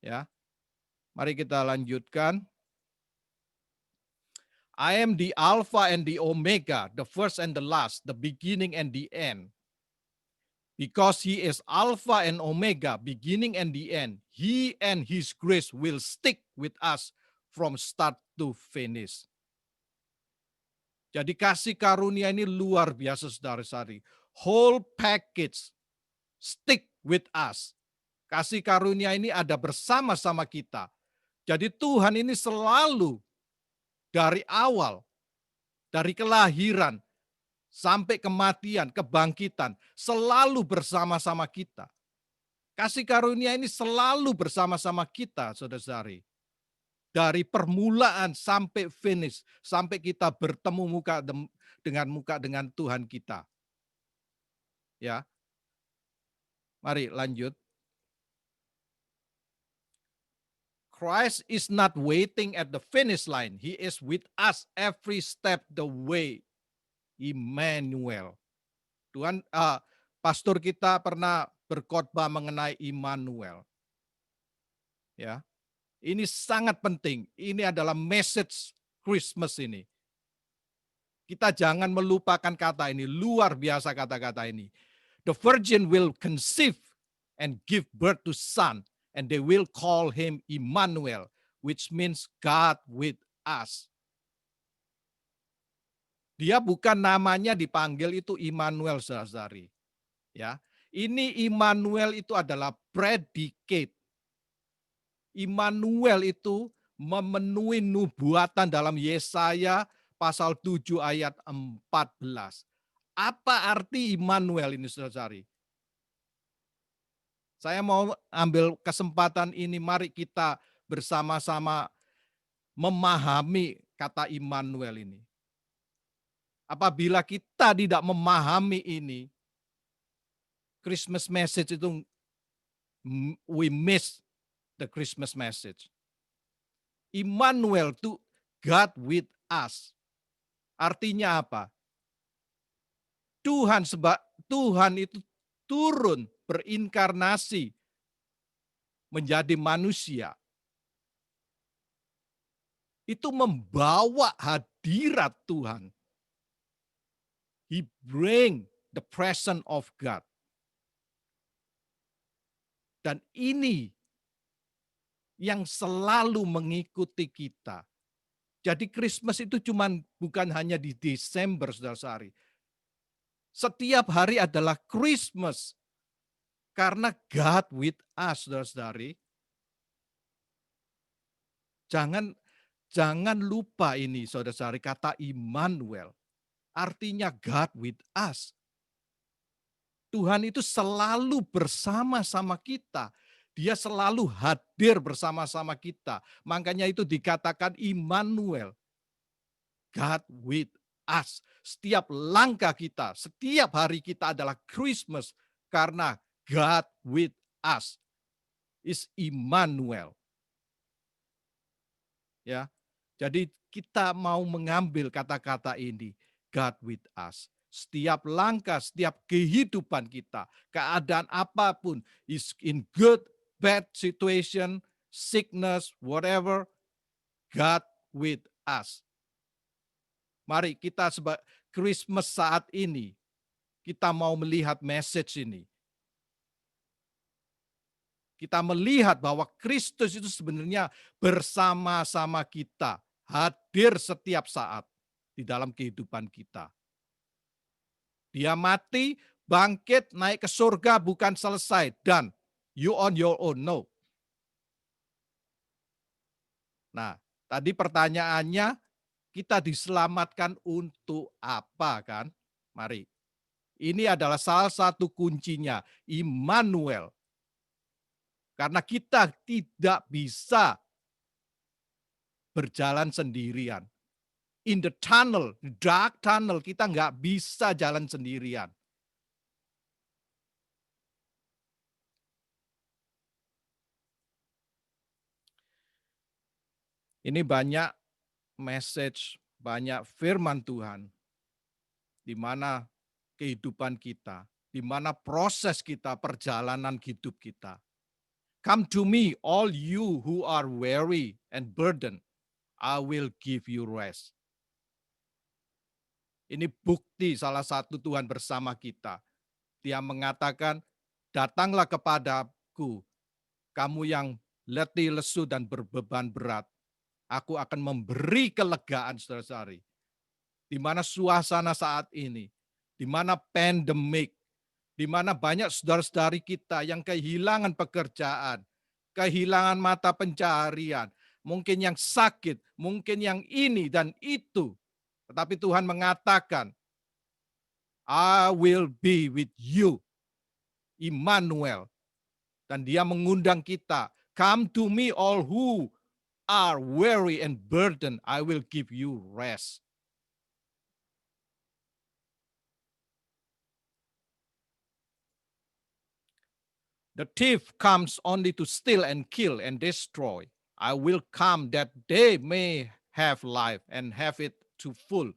Ya, mari kita lanjutkan. I am the Alpha and the Omega, the first and the last, the beginning and the end. Because he is Alpha and Omega, beginning and the end, he and his grace will stick with us from start to finish. Jadi kasih karunia ini luar biasa, saudara-saudari. Whole package, stick with us. Kasih karunia ini ada bersama-sama kita. Jadi Tuhan ini selalu dari awal, dari kelahiran, sampai kematian, kebangkitan, selalu bersama-sama kita. Kasih karunia ini selalu bersama-sama kita, saudara-saudari. Dari permulaan sampai finish, sampai kita bertemu muka dengan Tuhan kita. Ya, mari lanjut. Christ is not waiting at the finish line. He is with us every step the way. Immanuel. Tuhan, pastor kita pernah berkhotbah mengenai Immanuel. Ya, ini sangat penting. Ini adalah message Christmas ini. Kita jangan melupakan kata ini. Luar biasa kata-kata ini. The virgin will conceive and give birth to son, and they will call him Immanuel, which means God with us. Dia bukan namanya dipanggil itu Immanuel, saudara-saudari. Ya, ini Immanuel itu adalah predicate. Immanuel itu memenuhi nubuatan dalam Yesaya pasal 7 ayat 14. Apa arti Immanuel ini, saudara-saudari? Saya mau ambil kesempatan ini, mari kita bersama-sama memahami kata Immanuel ini. Apabila kita tidak memahami ini, Christmas message itu, we miss the Christmas message. Immanuel itu God with us. Artinya apa? Tuhan itu turun, berinkarnasi, menjadi manusia. Itu membawa hadirat Tuhan. He bring the presence of God. Dan ini yang selalu mengikuti kita. Jadi Christmas itu bukan hanya di Desember, saudara-saudari. Setiap hari adalah Christmas. Karena God with us, saudara-saudari. Jangan lupa ini, saudara-saudari, kata Immanuel. Artinya God with us. Tuhan itu selalu bersama-sama kita. Dia selalu hadir bersama-sama kita. Makanya itu dikatakan Immanuel. God with us. Setiap langkah kita, setiap hari kita adalah Christmas. Karena God with us is Immanuel. Ya, jadi kita mau mengambil kata-kata ini, God with us. Setiap langkah, setiap kehidupan kita, keadaan apapun, is in good, bad situation, sickness, whatever, God with us. Mari kita sebagai Christmas saat ini, kita mau melihat message ini. Kita melihat bahwa Kristus itu sebenarnya bersama-sama kita, hadir setiap saat di dalam kehidupan kita. Dia mati, bangkit, naik ke surga, bukan selesai. Dan you on your own, no. Nah, tadi pertanyaannya, kita diselamatkan untuk apa kan? Mari. Ini adalah salah satu kuncinya, Immanuel. Karena kita tidak bisa berjalan sendirian. In the tunnel, the dark tunnel, kita nggak bisa jalan sendirian. Ini banyak message, banyak firman Tuhan, di mana kehidupan kita, di mana proses kita, perjalanan hidup kita. Come to me, all you who are weary and burdened, I will give you rest. Ini bukti salah satu Tuhan bersama kita. Dia mengatakan, datanglah kepadaku, kamu yang letih, lesu, dan berbeban berat. Aku akan memberi kelegaan, saudara-saudari. Di mana suasana saat ini, di mana pandemik, di mana banyak saudara-saudari kita yang kehilangan pekerjaan, kehilangan mata pencaharian, mungkin yang sakit, mungkin yang ini dan itu. Tetapi Tuhan mengatakan, I will be with you, Immanuel. Dan dia mengundang kita, come to me all who are weary and burdened, I will give you rest. The thief comes only to steal and kill and destroy. I will come that they may have life and have it to full.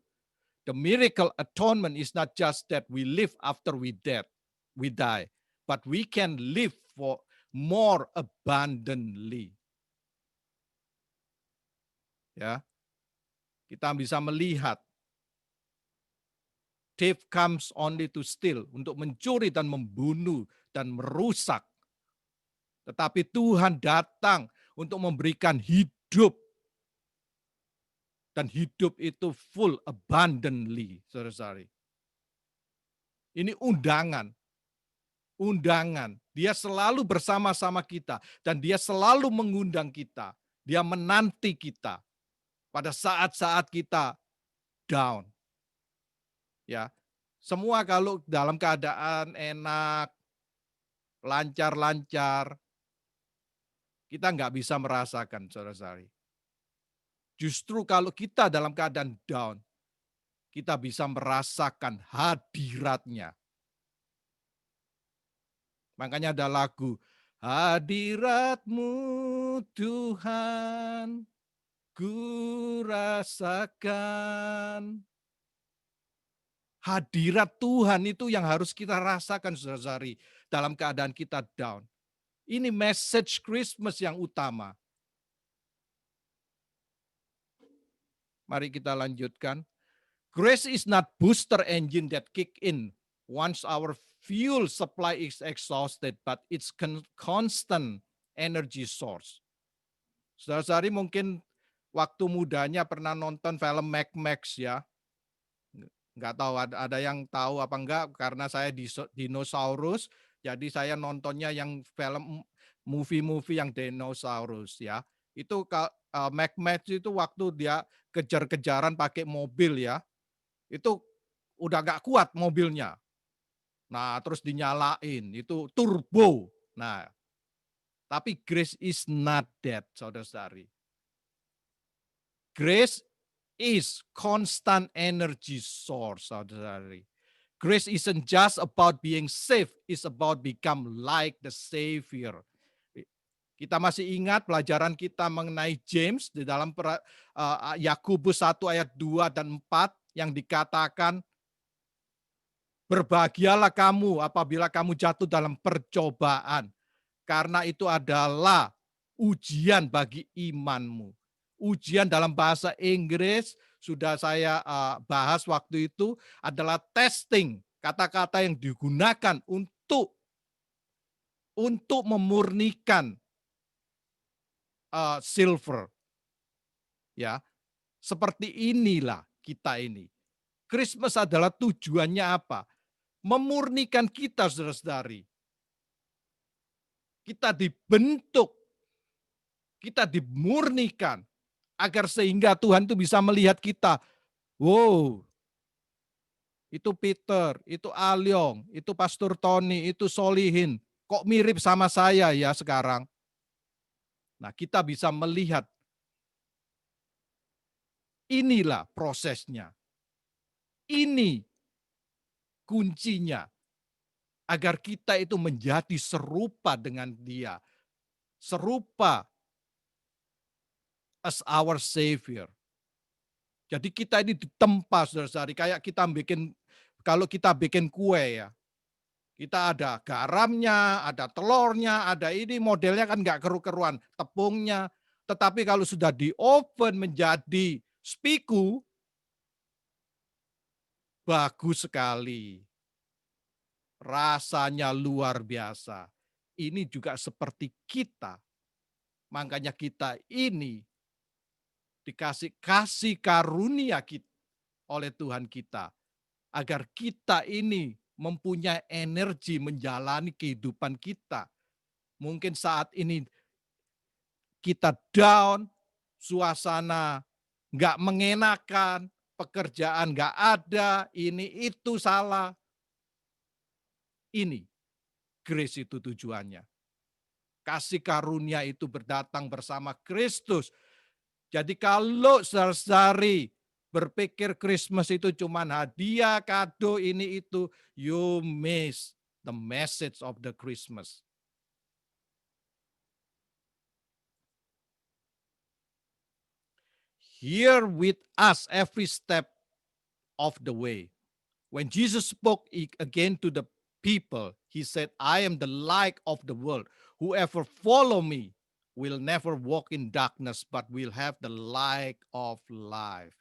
The miracle atonement is not just that we live after we die, but we can live for more abundantly. Ya, kita bisa melihat thief comes only to steal, untuk mencuri dan membunuh dan merusak. Tetapi Tuhan datang untuk memberikan hidup. Dan hidup itu full abundantly, saudara-saudari. Ini undangan. Undangan. Dia selalu bersama-sama kita. Dan dia selalu mengundang kita. Dia menanti kita. Pada saat-saat kita down. Ya, semua kalau dalam keadaan enak, lancar-lancar, kita nggak bisa merasakan, saudara-saudari. Justru kalau kita dalam keadaan down, kita bisa merasakan hadiratnya. Makanya ada lagu, hadirat-Mu Tuhan, ku rasakan. Hadirat Tuhan itu yang harus kita rasakan, saudara-saudari, dalam keadaan kita down. Ini message Christmas yang utama. Mari kita lanjutkan. Grace is not booster engine that kick in once our fuel supply is exhausted, but it's constant energy source. Saudara-saudari mungkin waktu mudanya pernah nonton film Mad Max ya. Nggak tahu ada yang tahu apa enggak, karena saya dinosaurus, jadi saya nontonnya yang film movie yang dinosaurus ya. Itu Mad Max itu waktu dia kejar-kejaran pakai mobil ya, itu udah gak kuat mobilnya. Nah, terus dinyalain, itu turbo. Nah, tapi grace is not that, saudara-saudari. Grace is constant energy source, saudara-saudari. Grace isn't just about being saved, it's about become like the Savior. Kita masih ingat pelajaran kita mengenai James di dalam Yakobus 1 ayat 2 dan 4 yang dikatakan, berbahagialah kamu apabila kamu jatuh dalam percobaan, karena itu adalah ujian bagi imanmu. Ujian dalam bahasa Inggris sudah saya bahas waktu itu adalah testing, kata-kata yang digunakan untuk memurnikan silver, ya. Seperti inilah kita ini. Christmas adalah tujuannya apa? Memurnikan kita, saudara-saudari. Kita dibentuk, kita dimurnikan, agar sehingga Tuhan itu bisa melihat kita. Wow, itu Peter, itu Alyong, itu Pastor Tony, itu Solihin. Kok mirip sama saya ya sekarang? Nah, kita bisa melihat. Inilah prosesnya. Ini kuncinya. Agar kita itu menjadi serupa dengan Dia. Serupa as our Savior. Jadi kita ini ditempa, saudara-saudari, kayak kalau kita bikin kue ya. Kita ada garamnya, ada telurnya, ada ini modelnya kan nggak keru-keruan, tepungnya. Tetapi kalau sudah di oven menjadi spiku, bagus sekali. Rasanya luar biasa. Ini juga seperti kita. Makanya kita ini dikasih kasih karunia kita oleh Tuhan kita. Agar kita ini mempunyai energi menjalani kehidupan kita. Mungkin saat ini kita down, suasana nggak mengenakan, pekerjaan nggak ada, ini itu salah. Ini grace itu tujuannya. Kasih karunia itu berdatang bersama Kristus. Jadi kalau saudara-saudari berpikir Christmas itu cuma hadiah, kado, ini itu, you miss the message of the Christmas. Here with us every step of the way. When Jesus spoke again to the people, he said, I am the light of the world. Whoever follow me will never walk in darkness, but will have the light of life.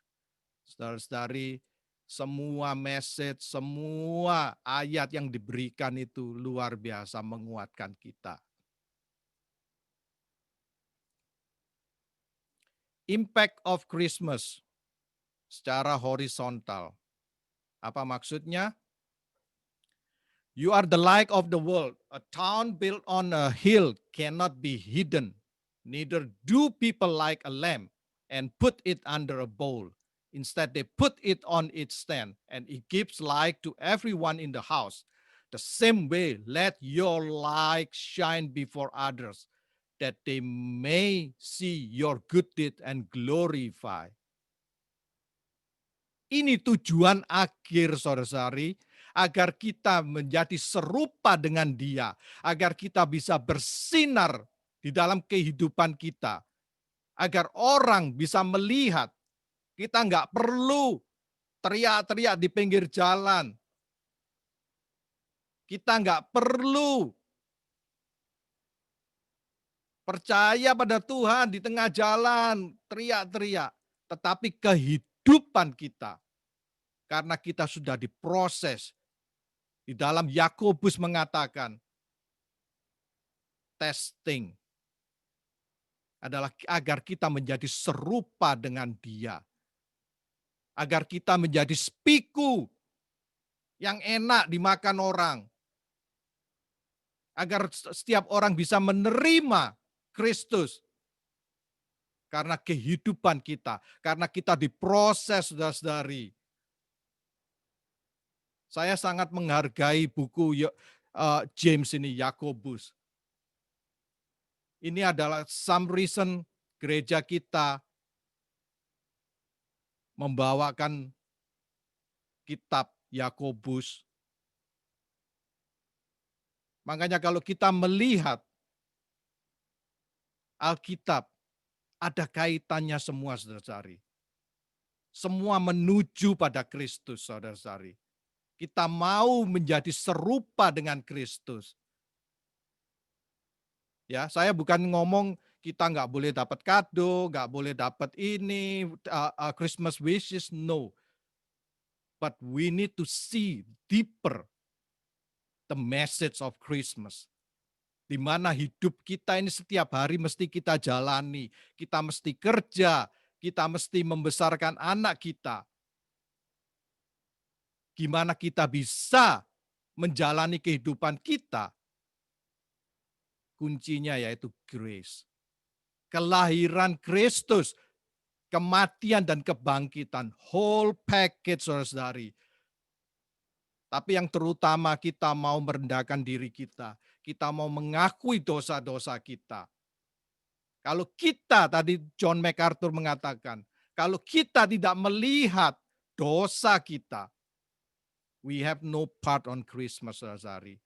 Saudara-saudari, semua message, semua ayat yang diberikan itu luar biasa menguatkan kita. Impact of Christmas secara horizontal. Apa maksudnya? You are the light of the world. A town built on a hill cannot be hidden. Neither do people light a lamp and put it under a bowl. Instead, they put it on its stand, and it gives light to everyone in the house. The same way, let your light shine before others, that they may see your good deed and glorify. Ini tujuan akhir, saudara-saudari, agar kita menjadi serupa dengan Dia, agar kita bisa bersinar di dalam kehidupan kita, agar orang bisa melihat. Kita nggak perlu teriak-teriak di pinggir jalan. Kita nggak perlu percaya pada Tuhan di tengah jalan, teriak-teriak. Tetapi kehidupan kita, karena kita sudah diproses. Di dalam Yakobus mengatakan, testing adalah agar kita menjadi serupa dengan Dia. Agar kita menjadi spiku yang enak dimakan orang. Agar setiap orang bisa menerima Kristus. Karena kehidupan kita, karena kita diproses, saudara-saudari. Saya sangat menghargai buku James ini, Yakobus. Ini adalah some reason gereja kita membawakan kitab Yakobus. Makanya kalau kita melihat Alkitab, ada kaitannya semua, saudara-saudari. Semua menuju pada Kristus, saudara-saudari. Kita mau menjadi serupa dengan Kristus. Ya, saya bukan ngomong kita nggak boleh dapat kado, nggak boleh dapat ini, Christmas wishes, no. But we need to see deeper the message of Christmas. Di mana hidup kita ini setiap hari mesti kita jalani. Kita mesti kerja, kita mesti membesarkan anak kita. Gimana kita bisa menjalani kehidupan kita? Kuncinya yaitu grace. Kelahiran Kristus, kematian dan kebangkitan, whole package, saudara-saudari. Tapi yang terutama kita mau merendahkan diri kita mau mengakui dosa-dosa kita. Kalau kita, tadi John MacArthur mengatakan, kalau kita tidak melihat dosa kita, we have no part on Christmas, saudara-saudari.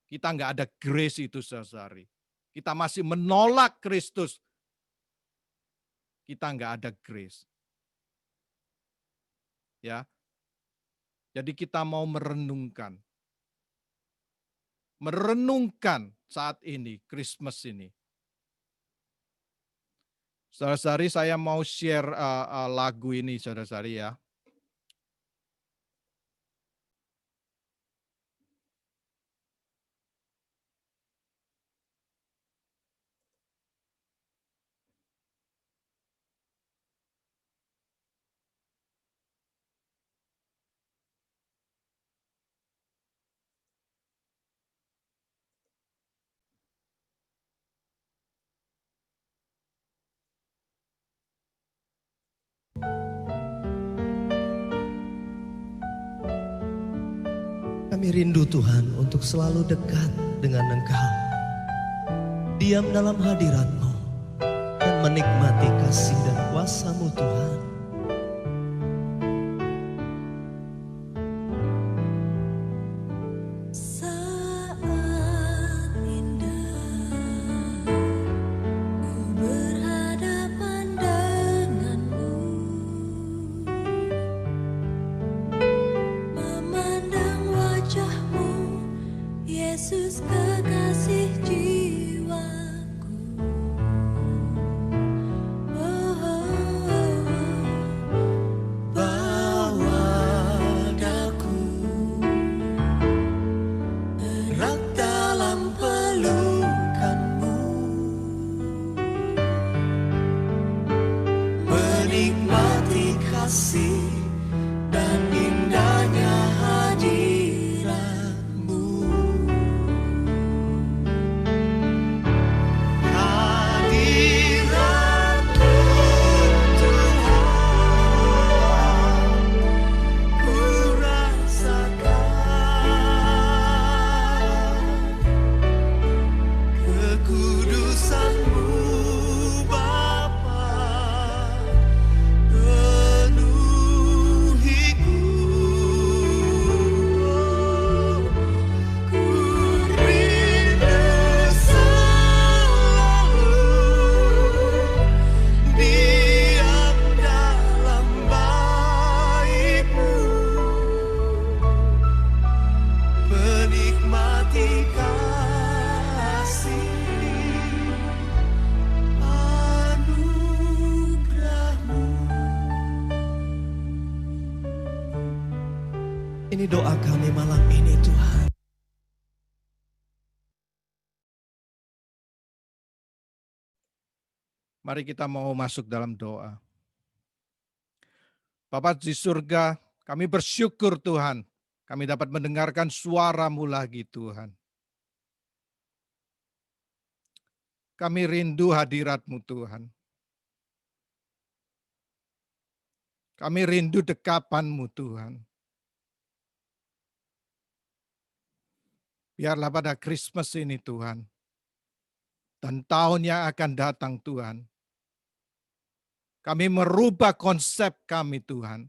Kita nggak ada grace itu, saudara-saudari. Kita masih menolak Kristus. Kita nggak ada grace. Ya. Jadi kita mau merenungkan saat ini, Christmas ini. Saudara-saudari, saya mau share lagu ini, saudara-saudari ya. Kami rindu Tuhan untuk selalu dekat dengan Engkau, diam dalam hadirat-Mu, dan menikmati kasih dan kuasa-Mu Tuhan. Ini doa kami malam ini Tuhan. Mari kita mau masuk dalam doa. Bapa di surga, kami bersyukur Tuhan. Kami dapat mendengarkan suara-Mu lagi Tuhan. Kami rindu hadirat-Mu Tuhan. Kami rindu dekapan-Mu Tuhan. Biarlah pada Christmas ini Tuhan, dan tahun yang akan datang Tuhan, kami merubah konsep kami Tuhan,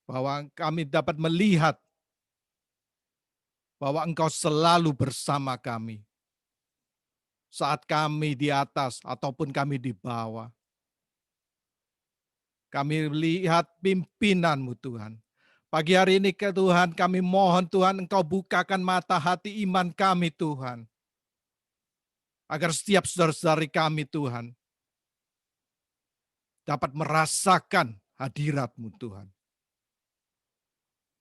bahwa kami dapat melihat bahwa Engkau selalu bersama kami. saat kami di atas ataupun kami di bawah. Kami lihat pimpinan-Mu Tuhan. Pagi hari ini ke Tuhan, kami mohon Tuhan Engkau bukakan mata hati iman kami Tuhan. Agar setiap saudara-saudari kami Tuhan dapat merasakan hadirat-Mu Tuhan.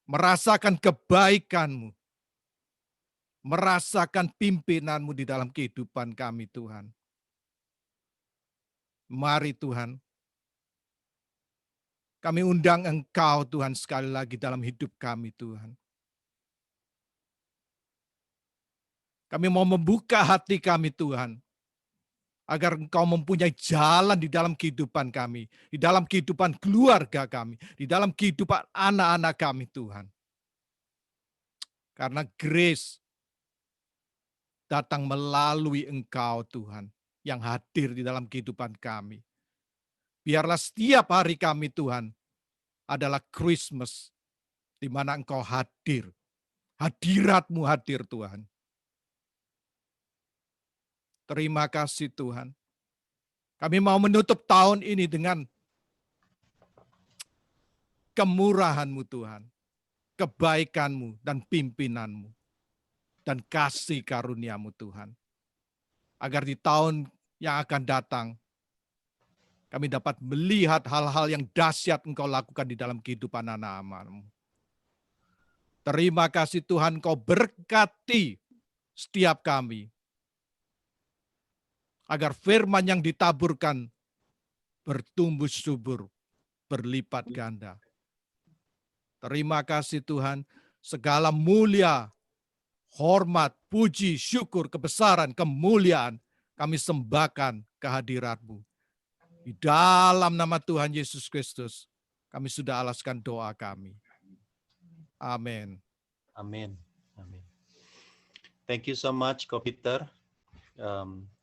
Merasakan kebaikan-Mu. Merasakan pimpinan-Mu di dalam kehidupan kami Tuhan. Mari Tuhan, kami undang Engkau Tuhan sekali lagi dalam hidup kami Tuhan. Kami mau membuka hati kami Tuhan, agar Engkau mempunyai jalan di dalam kehidupan kami, di dalam kehidupan keluarga kami, di dalam kehidupan anak-anak kami Tuhan. Karena grace datang melalui Engkau Tuhan, yang hadir di dalam kehidupan kami. Biarlah setiap hari kami Tuhan adalah Christmas, di mana Engkau hadir. Hadirat-Mu hadir Tuhan. Terima kasih Tuhan. Kami mau menutup tahun ini dengan kemurahan-Mu Tuhan. Kebaikan-Mu dan pimpinan-Mu. Dan kasih karunia-Mu Tuhan. Agar di tahun yang akan datang, kami dapat melihat hal-hal yang dahsyat Engkau lakukan di dalam kehidupan anak-anak-Mu. Terima kasih Tuhan, Engkau berkati setiap kami. Agar firman yang ditaburkan bertumbuh subur, berlipat ganda. Terima kasih Tuhan, segala mulia, hormat, puji, syukur, kebesaran, kemuliaan, kami sembahkan kehadirat-Mu. Di dalam nama Tuhan Yesus Kristus, kami sudah alaskan doa kami. Amin. Amin. Amin. Thank you so much, Ko Peter.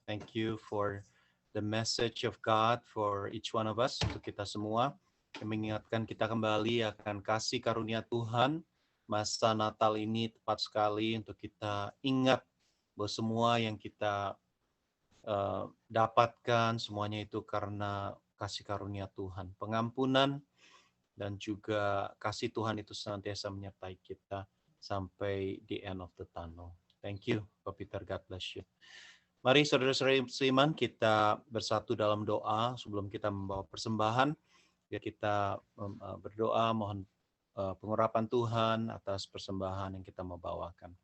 Thank you for the message of God for each one of us, untuk kita semua. Yang mengingatkan kita kembali akan kasih karunia Tuhan. Masa Natal ini tepat sekali untuk kita ingat bahwa semua yang kita dapatkan, semuanya itu karena kasih karunia Tuhan. Pengampunan dan juga kasih Tuhan itu senantiasa menyertai kita sampai the end of the tunnel. Thank you, Ko Peter. God bless you. Mari saudara-saudari seiman, kita bersatu dalam doa sebelum kita membawa persembahan. Biar kita berdoa mohon pengurapan Tuhan atas persembahan yang kita mau bawakan.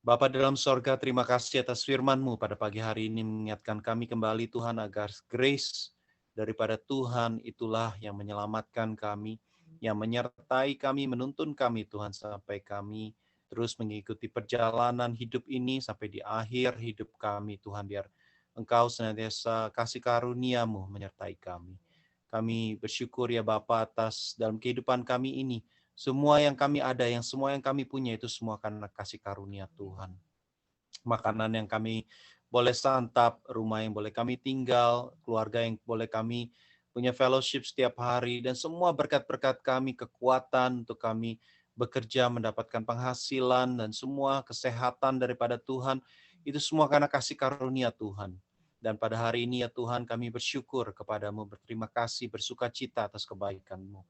Bapa dalam sorga, terima kasih atas firman-Mu pada pagi hari ini mengingatkan kami kembali Tuhan agar grace daripada Tuhan itulah yang menyelamatkan kami, yang menyertai kami, menuntun kami Tuhan sampai kami terus mengikuti perjalanan hidup ini sampai di akhir hidup kami Tuhan, biar Engkau senantiasa kasih karunia-Mu menyertai kami. Kami bersyukur ya Bapa atas dalam kehidupan kami ini, semua yang kami ada, yang semua yang kami punya itu semua karena kasih karunia Tuhan. Makanan yang kami boleh santap, rumah yang boleh kami tinggal, keluarga yang boleh kami punya fellowship setiap hari, dan semua berkat-berkat kami, kekuatan untuk kami bekerja, mendapatkan penghasilan, dan semua kesehatan daripada Tuhan, itu semua karena kasih karunia Tuhan. Dan pada hari ini ya Tuhan, kami bersyukur kepada-Mu, berterima kasih, bersuka cita atas kebaikan-Mu.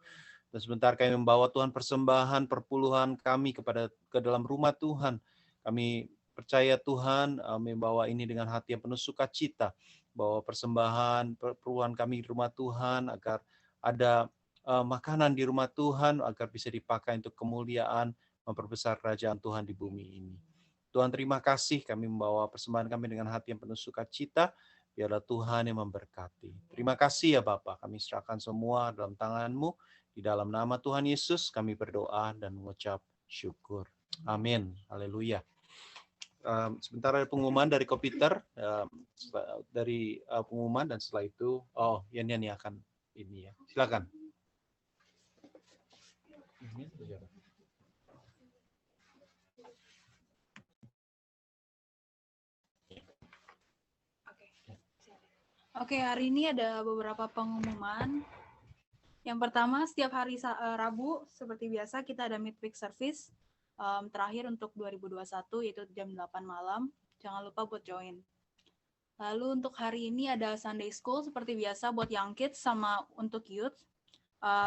Dan sebentar kami membawa Tuhan persembahan, perpuluhan kami ke dalam rumah Tuhan. Kami percaya Tuhan membawa ini dengan hati yang penuh sukacita, bahwa persembahan, perpuluhan kami di rumah Tuhan, agar ada makanan di rumah Tuhan, agar bisa dipakai untuk kemuliaan, memperbesar kerajaan Tuhan di bumi ini. Tuhan terima kasih, kami membawa persembahan kami dengan hati yang penuh sukacita, biarlah Tuhan yang memberkati. Terima kasih ya Bapa, kami serahkan semua dalam tangan-Mu, di dalam nama Tuhan Yesus kami berdoa dan mengucap syukur. Amin. Haleluya. Sebentar ada pengumuman dari Ko Peter, dari pengumuman, dan setelah itu, Yan akan ini ya. Silakan. Oke, hari ini ada beberapa pengumuman. Yang pertama, setiap hari Rabu, seperti biasa, kita ada midweek service. Terakhir untuk 2021, yaitu jam 8 malam. Jangan lupa buat join. Lalu untuk hari ini ada Sunday School seperti biasa buat young kids sama untuk youth.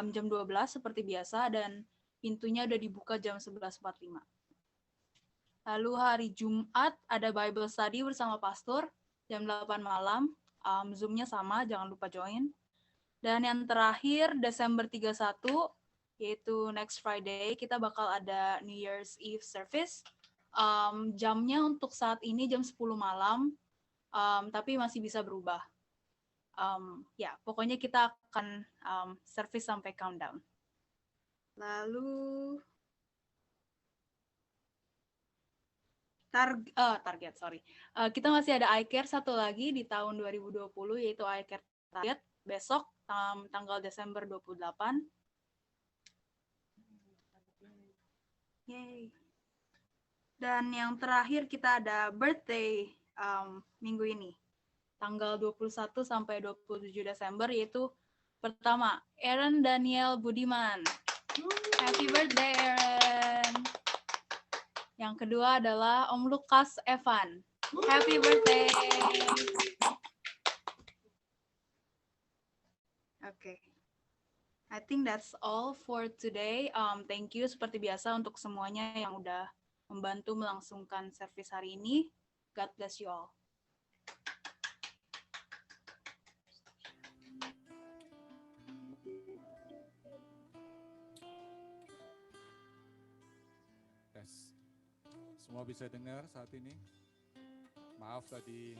Jam 12 seperti biasa dan pintunya udah dibuka jam 11.45. Lalu hari Jumat ada Bible Study bersama pastor jam 8 malam. Zoom-nya sama, jangan lupa join. Dan yang terakhir Desember 31 yaitu next Friday kita bakal ada New Year's Eve service. Jamnya untuk saat ini jam 10 malam. Tapi masih bisa berubah. Ya, pokoknya kita akan service sampai countdown. Lalu target, sorry. Kita masih ada iCare satu lagi di tahun 2020 yaitu iCare target besok tanggal Desember 28. Yay. Dan yang terakhir kita ada birthday minggu ini, tanggal 21 sampai 27 Desember, yaitu pertama, Aaron Daniel Budiman. Happy birthday, Aaron. Yang kedua adalah Om Lukas Evan. Happy birthday. Oke. I think that's all for today. Thank you seperti biasa untuk semuanya yang udah membantu melangsungkan service hari ini. God bless you all. Tes. Semua bisa dengar saat ini? Maaf tadi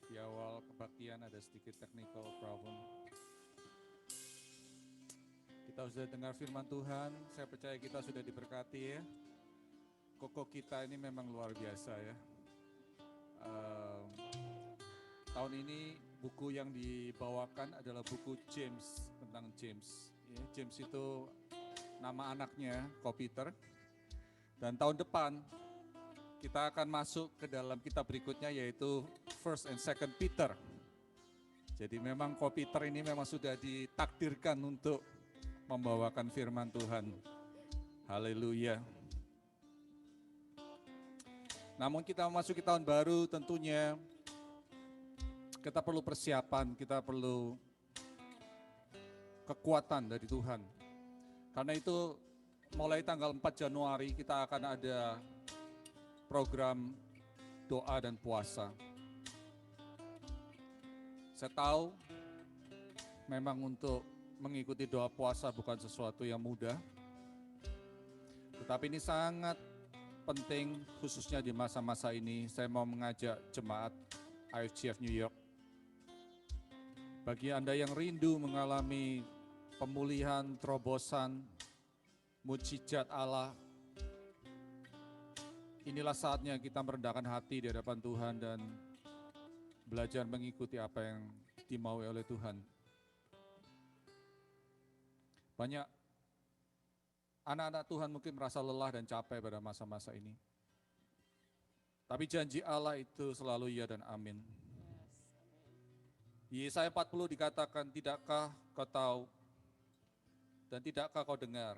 di awal kebaktian ada sedikit technical problem. Kita sudah dengar firman Tuhan, saya percaya kita sudah diberkati ya. Koko kita ini memang luar biasa ya. Tahun ini buku yang dibawakan adalah buku James, tentang James. Ya, James itu nama anaknya, Ko-Peter. Dan tahun depan kita akan masuk ke dalam kitab berikutnya yaitu First and Second Peter. Jadi memang Ko-Peter ini memang sudah ditakdirkan untuk membawakan firman Tuhan. Haleluya. Namun kita memasuki tahun baru tentunya kita perlu persiapan, kita perlu kekuatan dari Tuhan. Karena itu mulai tanggal 4 Januari kita akan ada program doa dan puasa. Saya tahu memang untuk mengikuti doa puasa bukan sesuatu yang mudah. Tetapi ini sangat penting khususnya di masa-masa ini. Saya mau mengajak jemaat IFGF New York. Bagi Anda yang rindu mengalami pemulihan, terobosan, mujizat Allah, inilah saatnya kita merendahkan hati di hadapan Tuhan dan belajar mengikuti apa yang dimaui oleh Tuhan. Banyak anak-anak Tuhan mungkin merasa lelah dan capek pada masa-masa ini. Tapi janji Allah itu selalu ya dan amin. Di Yesaya 40 dikatakan, tidakkah kau tahu dan tidakkah kau dengar?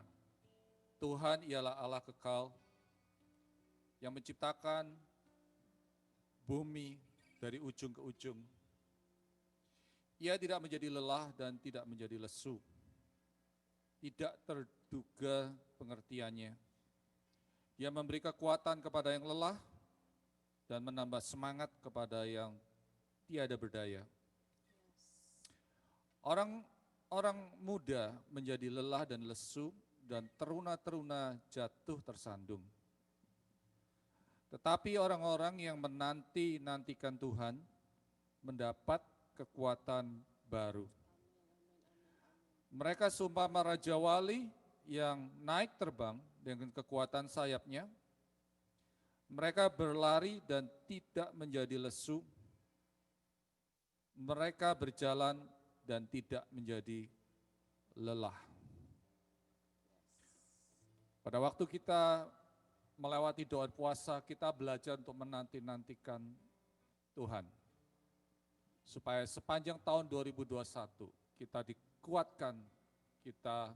Tuhan ialah Allah kekal yang menciptakan bumi dari ujung ke ujung. Ia tidak menjadi lelah dan tidak menjadi lesu. Tidak terduga pengertiannya. Dia memberi kekuatan kepada yang lelah dan menambah semangat kepada yang tiada berdaya. Orang muda menjadi lelah dan lesu dan teruna-teruna jatuh tersandung. Tetapi orang-orang yang menanti-nantikan Tuhan mendapat kekuatan baru. Mereka seumpama raja wali yang naik terbang dengan kekuatan sayapnya. Mereka berlari dan tidak menjadi lesu. Mereka berjalan dan tidak menjadi lelah. Pada waktu kita melewati doa puasa, kita belajar untuk menanti-nantikan Tuhan. Supaya sepanjang tahun 2021 kita dikuatkan, kita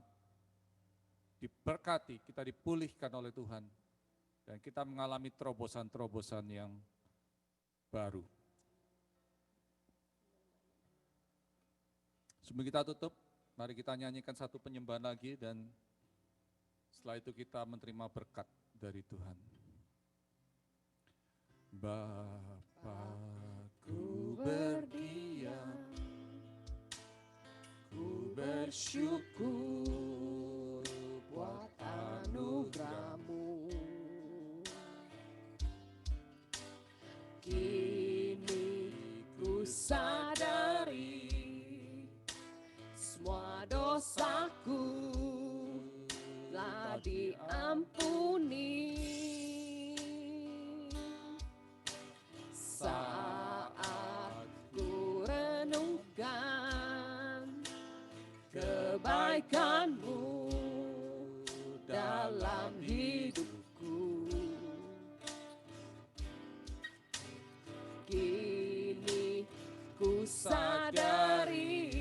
diberkati, kita dipulihkan oleh Tuhan. Dan kita mengalami terobosan-terobosan yang baru. Sebelum kita tutup, mari kita nyanyikan satu penyembahan lagi dan setelah itu kita menerima berkat dari Tuhan. Bapakku berdiam, ku bersyukur buat anugerah-Mu. Kini ku sadari semua dosaku telah diampuni. Saat ku renungkan kebaikan-Mu dalam hidupku, kini ku sadari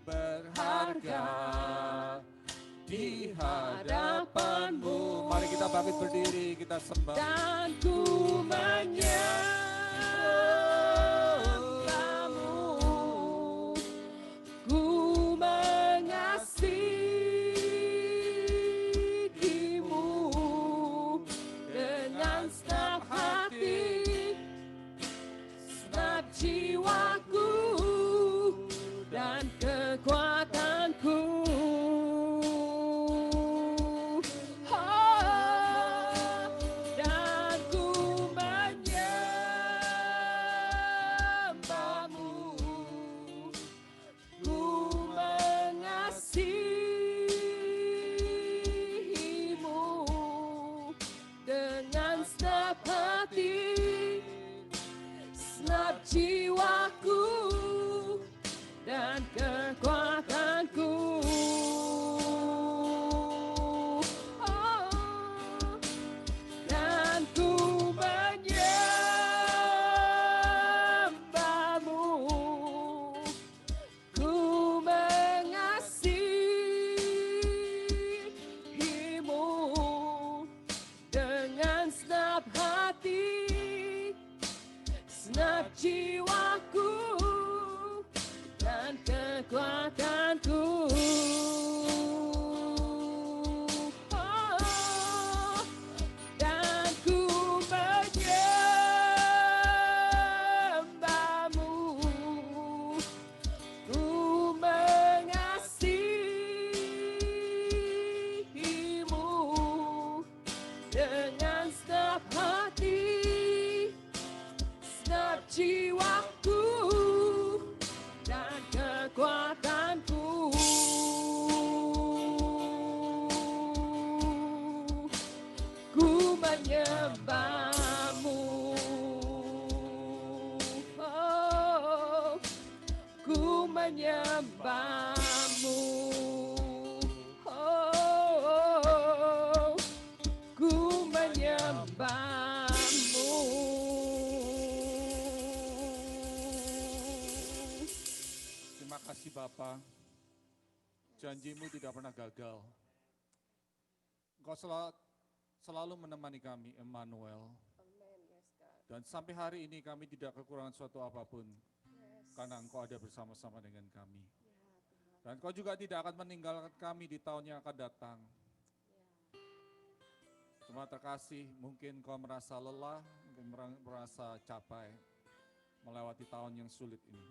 berharga di hadapan-Mu. Mari kita bangkit berdiri, kita sembah. Dan ku menyembah-Mu, ku mengasihi-Mu dengan segenap hati, segenap jiwaku dan kekuatanku. Dan ku menyembah-Mu, ku mengasihi-Mu dengan segenap hati, segenap jiwaku dan kekuatanku. Dan ku menyembah-Mu, ku mengasihi-Mu dengan segenap hati, segenap jiwaku dan kekuatanku. Dan ku menyembah-Mu, ku mengasihi-Mu dengan segenap hati, segenap jiwaku dan kekuatanku. Ku menyembah-Mu, oh, ku menyembah-Mu, oh, ku menyembah-Mu. Terima kasih Bapa, janji-Mu tidak pernah gagal. Engkau selalu menemani kami, Emmanuel. Dan sampai hari ini kami tidak kekurangan suatu apapun, karena Engkau ada bersama-sama dengan kami. Dan Engkau juga tidak akan meninggalkan kami di tahun yang akan datang. Terima kasih, mungkin Engkau merasa lelah, mungkin merasa capek melewati tahun yang sulit ini.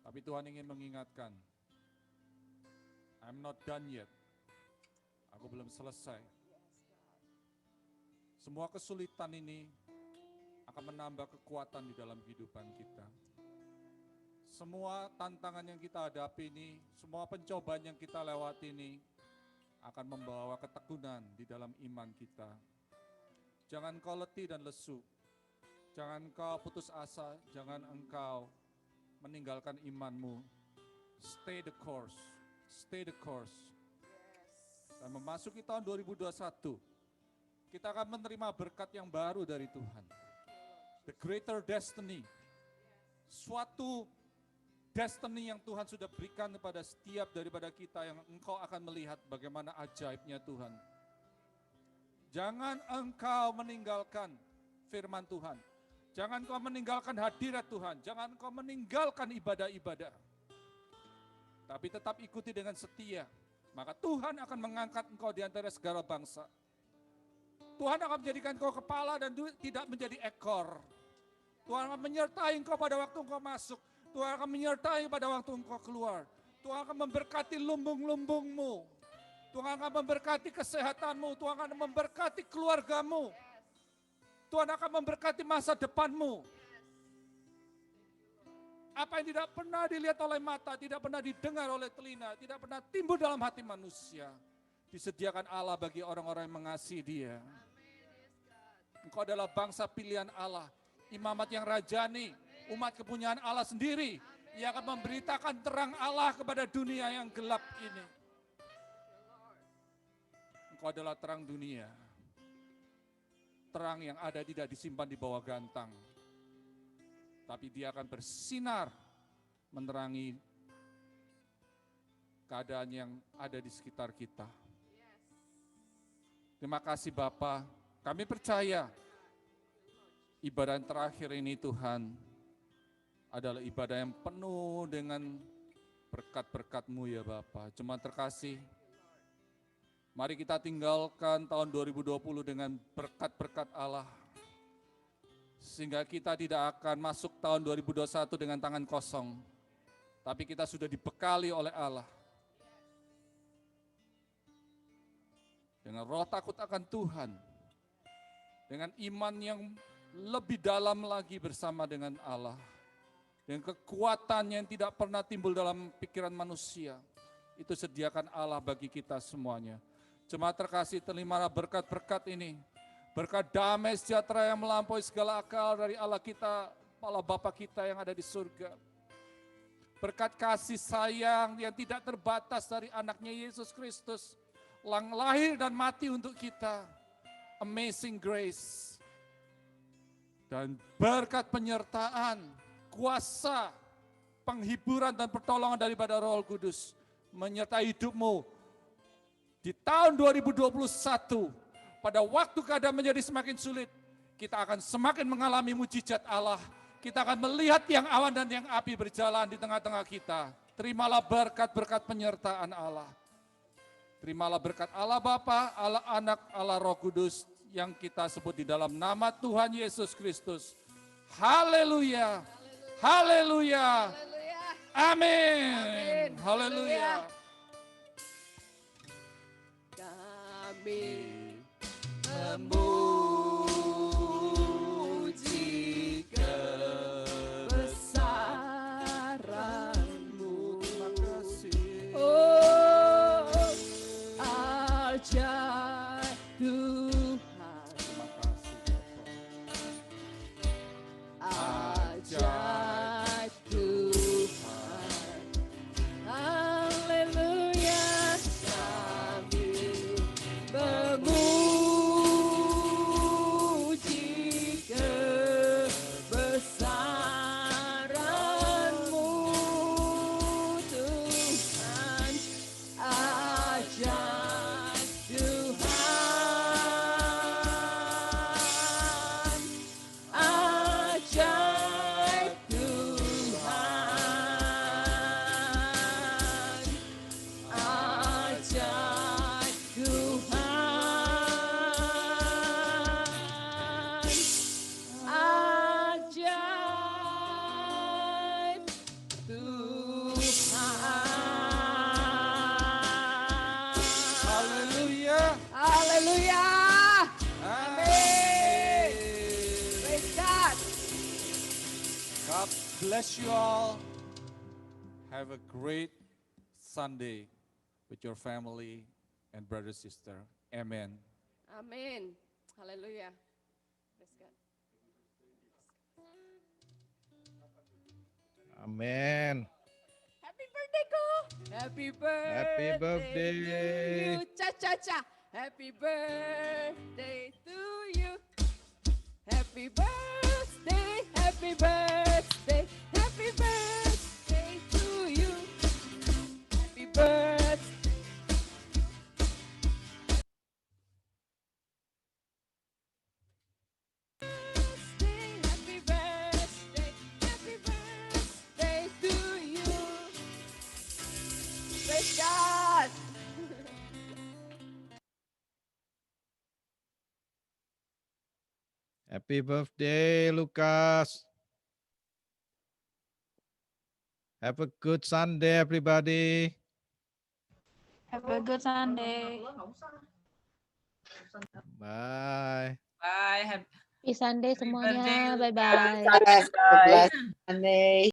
Tapi Tuhan ingin mengingatkan, I'm not done yet. Aku belum selesai. Semua kesulitan ini akan menambah kekuatan di dalam kehidupan kita. Semua tantangan yang kita hadapi ini, semua pencobaan yang kita lewati ini akan membawa ketekunan di dalam iman kita. Jangan kau letih dan lesu. Jangan kau putus asa, jangan engkau meninggalkan imanmu. Stay the course. Stay the course. Dan memasuki tahun 2021, kita akan menerima berkat yang baru dari Tuhan. The greater destiny. Suatu destiny yang Tuhan sudah berikan kepada setiap daripada kita, yang engkau akan melihat bagaimana ajaibnya Tuhan. Jangan engkau meninggalkan firman Tuhan. Jangan Engkau meninggalkan hadirat Tuhan, jangan Engkau meninggalkan ibadah-ibadah. Tapi tetap ikuti dengan setia. Maka Tuhan akan mengangkat engkau di antara segala bangsa. Tuhan akan menjadikan engkau kepala dan tidak menjadi ekor. Tuhan akan menyertai engkau pada waktu engkau masuk. Tuhan akan menyertai pada waktu engkau keluar. Tuhan akan memberkati lumbung-lumbungmu. Tuhan akan memberkati kesehatanmu. Tuhan akan memberkati keluargamu. Tuhan akan memberkati masa depanmu. Apa yang tidak pernah dilihat oleh mata, tidak pernah didengar oleh telinga, tidak pernah timbul dalam hati manusia, disediakan Allah bagi orang-orang yang mengasihi Dia. Engkau adalah bangsa pilihan Allah, imamat yang rajani, umat kepunyaan Allah sendiri, yang akan memberitakan terang Allah kepada dunia yang gelap ini. Engkau adalah terang dunia, terang yang ada tidak disimpan di bawah gantang, tapi dia akan bersinar menerangi keadaan yang ada di sekitar kita. Terima kasih Bapa, kami percaya ibadah yang terakhir ini Tuhan adalah ibadah yang penuh dengan berkat-berkat-Mu ya Bapa. Jemaat terkasih, mari kita tinggalkan tahun 2020 dengan berkat-berkat Allah. Sehingga kita tidak akan masuk tahun 2021 dengan tangan kosong. Tapi kita sudah dibekali oleh Allah. Dengan roh takut akan Tuhan. Dengan iman yang lebih dalam lagi bersama dengan Allah. Dengan kekuatan yang tidak pernah timbul dalam pikiran manusia. Itu sediakan Allah bagi kita semuanya. Jemaat terkasih, terimalah berkat-berkat ini. Berkat damai sejahtera yang melampaui segala akal dari Allah kita, Allah Bapa kita yang ada di surga. Berkat kasih sayang yang tidak terbatas dari anaknya Yesus Kristus, yang lahir dan mati untuk kita. Amazing grace. Dan berkat penyertaan, kuasa, penghiburan dan pertolongan daripada Roh Kudus menyertai hidupmu di tahun 2021. Pada waktu keadaan menjadi semakin sulit, kita akan semakin mengalami mujizat Allah. Kita akan melihat tiang awan dan tiang api berjalan di tengah-tengah kita. Terimalah berkat-berkat penyertaan Allah. Terimalah berkat Allah Bapa, Allah Anak, Allah Roh Kudus yang kita sebut di dalam nama Tuhan Yesus Kristus. Haleluya. Haleluya. Amin. Haleluya. Kami memuji kebesaran-Mu. Terima kasih. Oh, ajaib Tuhan. Terima kasih Bapak. Ajaib Tuhan. Haleluya. Kami memuji kebesaran-Mu Tuhan. Ajaib Tuhan. Ajaib Tuhan. Ajaib Tuhan. Ajaib Tuhan. Haleluya. Haleluya. Amin. Praise God. God bless you all. Have a great Sunday with your family and brother sister. Amen. Amin. Haleluya. Praise God. Amin. Happy birthday ko. Happy birthday. Happy birthday. to you. Cha cha cha. Happy birthday to you. Happy birthday. Happy birthday. Happy birthday to you. Happy birthday. Happy birthday. Praise God. Happy birthday, Lucas. Have a good Sunday, everybody. Have a good Sunday. Bye. Bye. Happy Happy Sunday birthday, semuanya. Lucas. Bye-bye. Blessed Sunday.